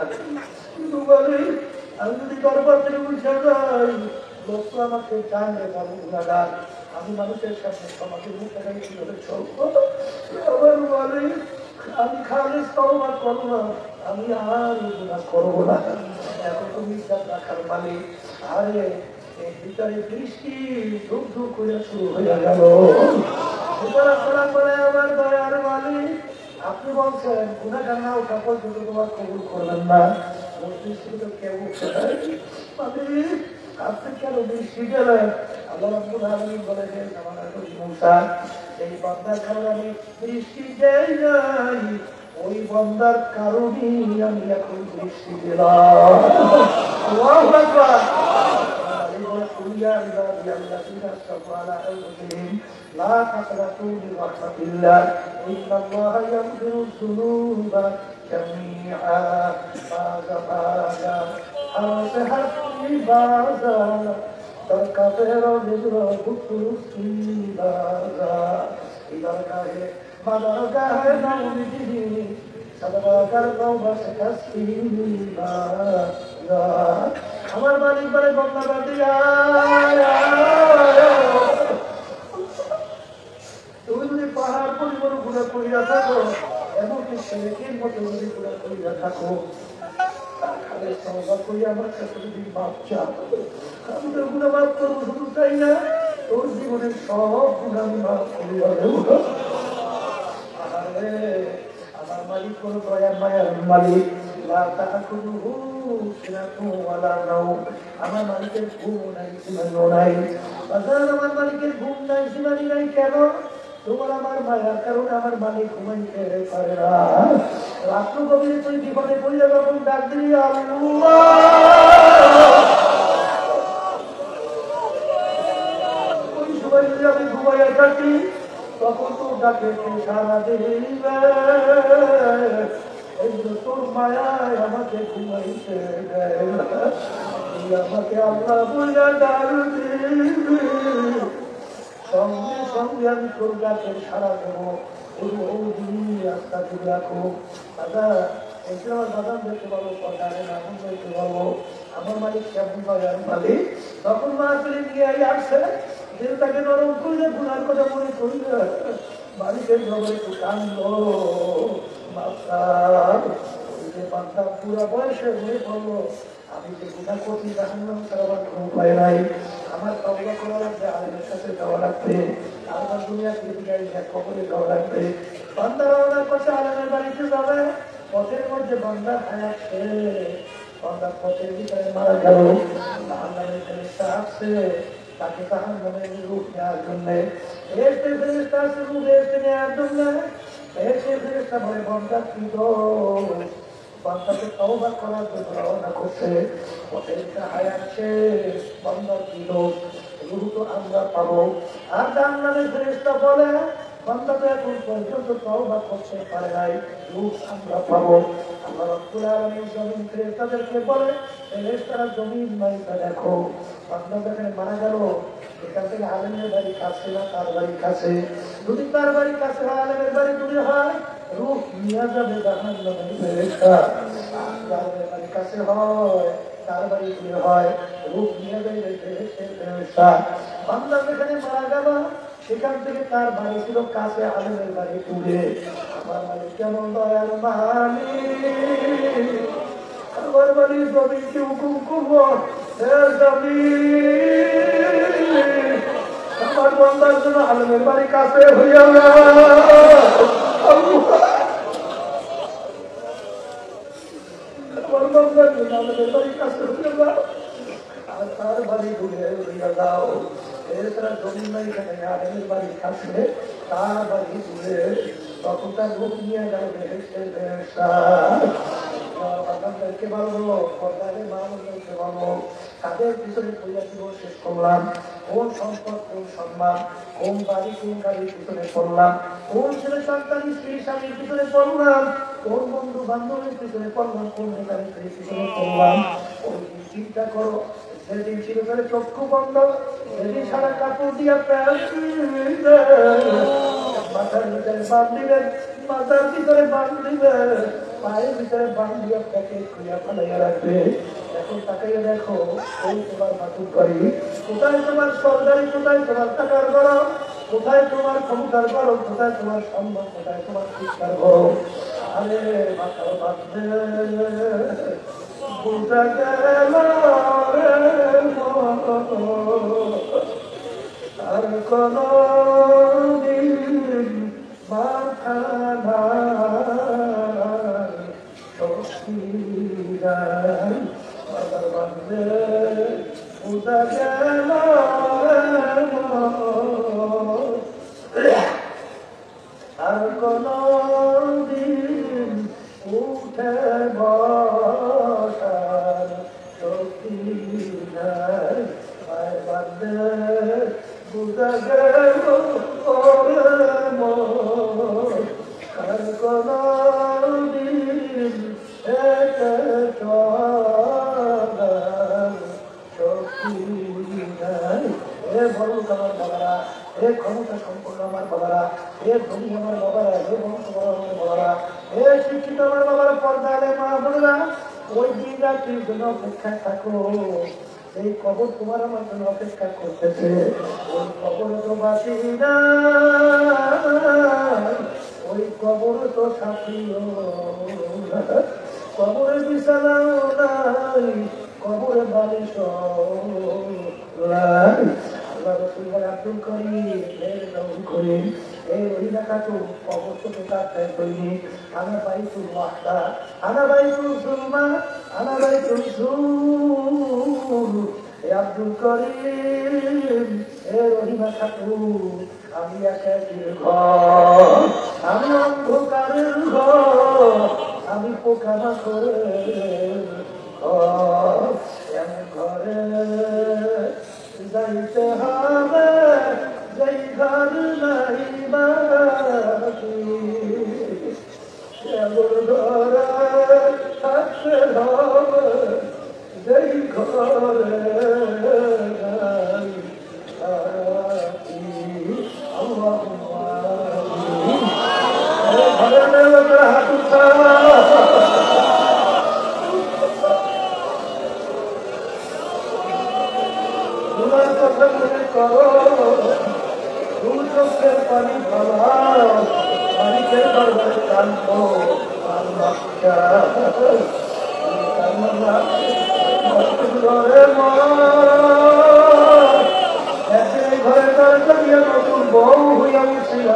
কিন্তু বলে আমি যদি দরবার থেকে উঠে যাই, লোক তো আমাকে জানে বড় গুনাহগার, আমি মানুষের সাথে সমাজের মুখে গাড়ি কিভাবে চলবো? আবার বলে আমি খালেস তওবা করলাম, আমি আর গুনাহ করবো না। এখন তুমি বিশ্বাস রাখার মালিক। আরে এর ভিতরে বৃষ্টি ধুক ধুক করে শুরু হয়ে গেল। করে আমার দয়ার মালিক, আপনি বলছেন গুনাহগার না ওঠা পর্যন্ত তোমার কবুল করবেন না, বৃষ্টি তো কেউ উঠে যায়। মালিক আপনি কেন বৃষ্টি গেলেন? আল্লাহ রাব্বুল আলামিন বলেছেন, আমার নবী মুসা এই বান্দার কারণে আমি বৃষ্টি দেই নাই, ওই বন্দার কারণেই আমি এখন বৃষ্টি দিলাম। আল্লাহু আকবার। يا عبادي الذين اسرفوا على انفسهم لا تقنطوا من رحمة الله إن الله يغفر الذنوب جميعا فاذا أصبحت لباسا تكفر بذنوب سيباسا إذا كان مدركه نومه সদকার তওবাত তাসলিমা আমার মালিক বলে বান্দা বান্দিয়া তুমি যদি পাহাড় পরিমাণ গুণা করিয়া থাকো এমনকি শেরেকের মতো যদি গুণা করিয়া থাকো তাহলে তওবা করিয়া আমার কাছে যদি মাপ চাও আমি তোর গুণা মাফ করবো শুধু তাই না তোর জীবনের সব গুণা আমি মাফ করিয়া দেবো। আমার মালিক কোন দয়ার মায়ার মালিক আমার মালিকের ঘুম নাই সীমানো নাই আমার মালিকের ঘুম নাই সীমানি নাই কেন তোমার আমার মায়ার কারণে আমার মালিক ঘুমাইতে পারে না। রাত্র গভীরে তুই বিপদে পড়িয়া যখন ডাক দিলি আল্লাহ ওই সময় যদি আমি ঘুমাইয়া থাকি তখন তোর ডাকে সারা দিবে তোর মায়ায় আমাকে ঘুমাইতে দেয় আমাকে আল্লাহ বলে ডাক দিবে সঙ্গে সঙ্গে আমি তোর ডাকে সারা দেবো রাস্তা তুলে রাখো দাদা এসে আমার বাদাম দেখতে পাবো পটারে নাম দেখতে পাবো আমার মালিক কেমন বাজার মালিক তখন মা তুলে নিয়ে আসছে দিলটাকে নরম করলে গুনার কথা মনে করলে মালিকের জগৎ একটু কান্দো বাচ্চা পুরা বয়সে হয়ে পড়লো আমি যে গুণা করছি জাহান্নাম ছাড়া আমার কোনো উপায় নাই আমার তওবা করা লাগবে আলেমের কাছে যাওয়া লাগবে আমার দুনিয়া থেকে খবরে যাওয়া লাগবে বান্দারা ওনার কাছে আলেমের বাড়িতে যাবে পথের মধ্যে বান্দা হায়াত বান্দা পথের ভিতরে মারা গেল জাহান্নামের ফেরেশতা আসছে তাকে জাহান্নামের রূপ নেওয়ার জন্য এসে ফেরেশতা আসছে রূপ এসে নেওয়ার জন্য এসে ফেরেশতা বলে বান্দা কি দোষ বান্দাকে তওবা করার জন্য রওনা করছে পথের হায়াত শেষ বান্দার কি দোষ রূহ তো আমরা পাবো আর জাহান্নামের ফেরেশতা বলে বান্দা তো এখন পর্যন্ত তওবা করতে পারে নাই রূহ আমরা পাবো। আল্লাহ রাব্বুল আলামিন জমিন ফেরেশতাদেরকে বলে ফেরেশতারা জমিন মাইটা দেখো বান্দা যেখানে মারা গেল এখান থেকে আলেমের বাড়ি কাছে না তার বাড়ি কাছে যদি তার বাড়ি কাছে হয় আলেমের বাড়ি দূরে হয় রূহ নিয়ে যাবে জাহান্নামের ফেরেশতা আলেমের বাড়ি কাছে হয় তার বাড়ি দূরে হয় রূহ নিয়ে যাবে ফেরেশতা বান্দা যেখানে মারা গেল সেখান থেকে তার বাড়ি ছিল কাছে আলেমের বাড়ি দূরে আমার মালিক কেমন দয়ার মালিক আমার বাড়ি জমিকে হুকুম করবো আমার বন্দার জন্য আলেমের বাড়ি কাছে হইয়া আমার বন্দার জন্য আলেমের বাড়ি কাছে হইয়া আর তার বাড়ি ঘুরে হইয়া যাও এছাড়া জমি নাই এখানে আলেমের বাড়ি কাছে তার বাড়ি ঘুরে তখন তার লোক নিয়ে গেল বাবাদেরকে বলবো সরকারের মানুষদেরকে বলবো তাদের পিছনে পূজা জীবন শেষ করলাম কোন সম্পদ কোন সম্মান কোন বাড়ি কোন গাড়ির পিছনে পড়লাম কোন ছেলে সন্তান স্ত্রী স্বামীর পিছনে পড়লাম কোন বন্ধু বান্ধবের পিছনে পড়লাম কোন নেতার পিছনে পড়লাম ওই চিন্তা করো সেদিন ছিল করে চক্ষু বন্ধ সেদিন সারা কাপড় দিয়া মাথার ভিতরে বাঁধ দিবেন মাথার ভিতরে বাঁধ দিবেন পায়ের ভিতরে বাঁধ দিয়ে প্যাকেট খুঁজা ফালাইয়া রাখবে এখন তাকাইয়া দেখো ওই তোমার মাতুর বাড়ি কোথায় তোমার সরকারি কোথায় তোমার টাকার গরম কোথায় তোমার ক্ষমতার গরম কোথায় তোমার সম্মান কোথায় তোমার শিক্ষার গরম আরে মাথার বাঁধবে বুঝা গেল আর কোন দিন মাথা না বুঝা গেল আর কোন দিন ক্ষমতা সম্পন্ন আমার বাবারা, এ ধনী আমার বাবারা, এ বংশ আমার বাবারা, এ শিক্ষিত আমার বাবারা, পর্দায় মা বোনেরা, ওই দিন রাত্রির জন্য অপেক্ষায় থাকো। এই কবর তোমার আমার জন্য অপেক্ষা করতেছে। ওই কবর তো বাসি না, ওই কবর তো সাথীও, কবরে বিছানাও নাই, কবরে বালিশ নাই। আব্দুল করিম এই রহিলা খাতুন কবর থেকে কাটতে তৈরি। আনা বাইতুল ওয়াহদা, আনা বাইতুল সুলমা, আনা বাইতুল সুল। এ আব্দুল করিম, এ রহিমা খাতুন, আমি একাকির ঘর, আমি অন্ধকারের ঘর, আমি পোকামাকড়ের ঘর। আমি ঘরে যাইতে হবে, যেই ঘর নাই বাকি, এমন ঘরে থাকতে হবে, যেই ঘরে নাই বাকি। আল্লাহুম্মা আমিন। ঘরে নেওয়া হাত উঠা, তোমার কথা মনে করো, দু চোখের পানি ফলাও, পানিকে বারবার কাঁদবো, ঘরে দাঁড়িয়ে নতুন বউ হইয়া গেছিল,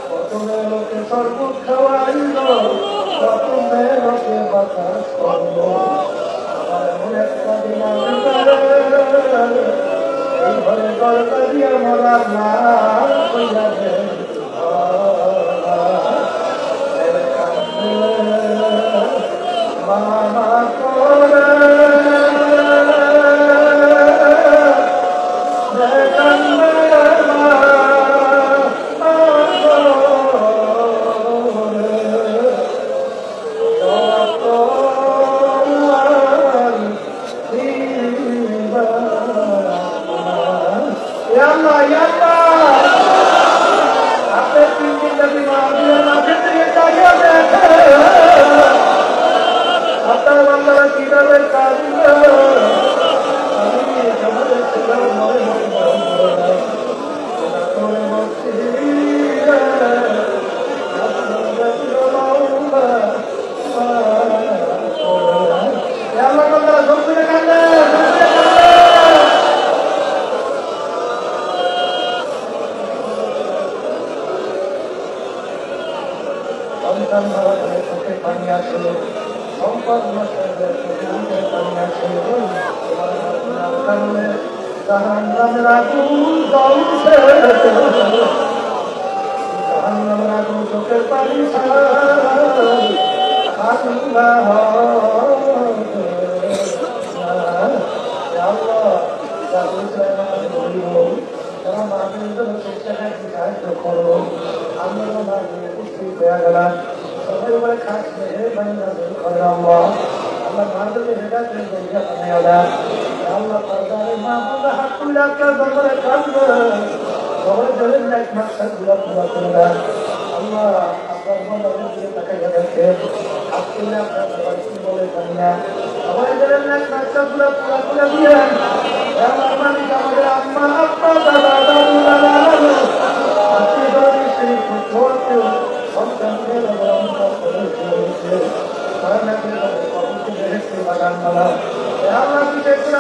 কত লোকে শরবত খাওয়াইল, কত লোকে বাতাস করলো। এই ঘরে দরকার দিয়ে মরা না মামা করে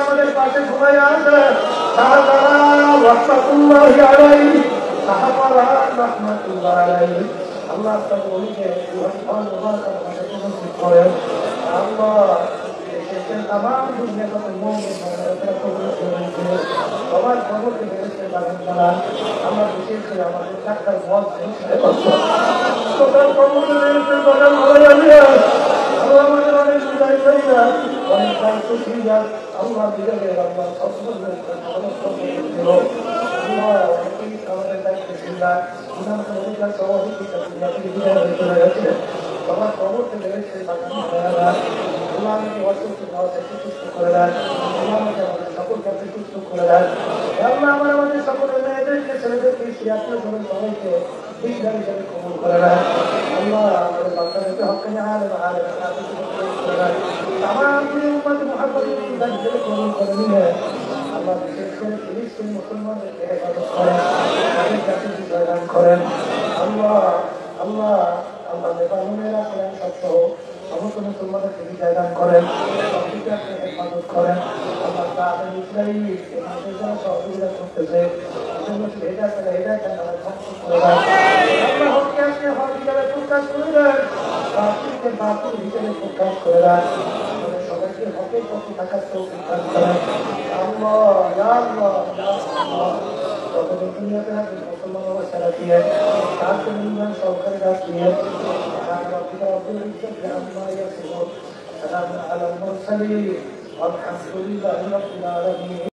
আমাদের পাশে ঘুমাই আছে আল্লাহ তামাম দুনিয়া কত সবার খবরকে বেরোতে পারেন তারা। আমরা বিশেষ করে আমাদের ডাক্তার মত খবরকে বেরোতে পারেন আমাদের অনেক সুদাই করিয়া অনেক দায়িত্ব দিয়া আল্লাহ বিজয়ের আল্লাহ সবসময় অনেকেই আমাদের দায়িত্ব ছিলা সভাপতিটা চলে গেছে সবার খবর থেকে আমাকে অসুস্থ খাওয়া থেকে সুস্থ করে দেন আমাকে আমাদের সকল কাছে সুস্থ করে দেন আল্লাহ আমার আমাদের সকলের মেয়েদেরকে ছেলেদেরকে আত্মীয় সবাইকে বিজ্ঞান হিসেবে কবুল করে দেন আল্লাহ আমাদের বাচ্চাদেরকে হকানি আলেম করে দেন আমার আপনি উম্মতে মুহাম্মদের হিসেবে কবুল করে নিলেন আল্লাহ বিশেষ করে ফিলিস্তিন মুসলমানদেরকে হেফাজত করেন তাদের কাছে বিজয় দান করেন আল্লাহ আল্লাহ আল্লাহ নেপালেরা করেন সপ্তাহ সমস্ত মুসলমানদেরকে বিজয় দান করেন সবকিছু আপনি হেফাজত করেন আল্লাহ তাদের ইসরায়েল যারা সহযোগিতা করতেছে সবাইকে হকের পক্ষে থাকার তৌফিক দান করেন মুসলমান অবস্থা দিয়ে তার জন্য সরকারের কাজ দিয়ে سلام على المرسلين والحمد لله رب العالمين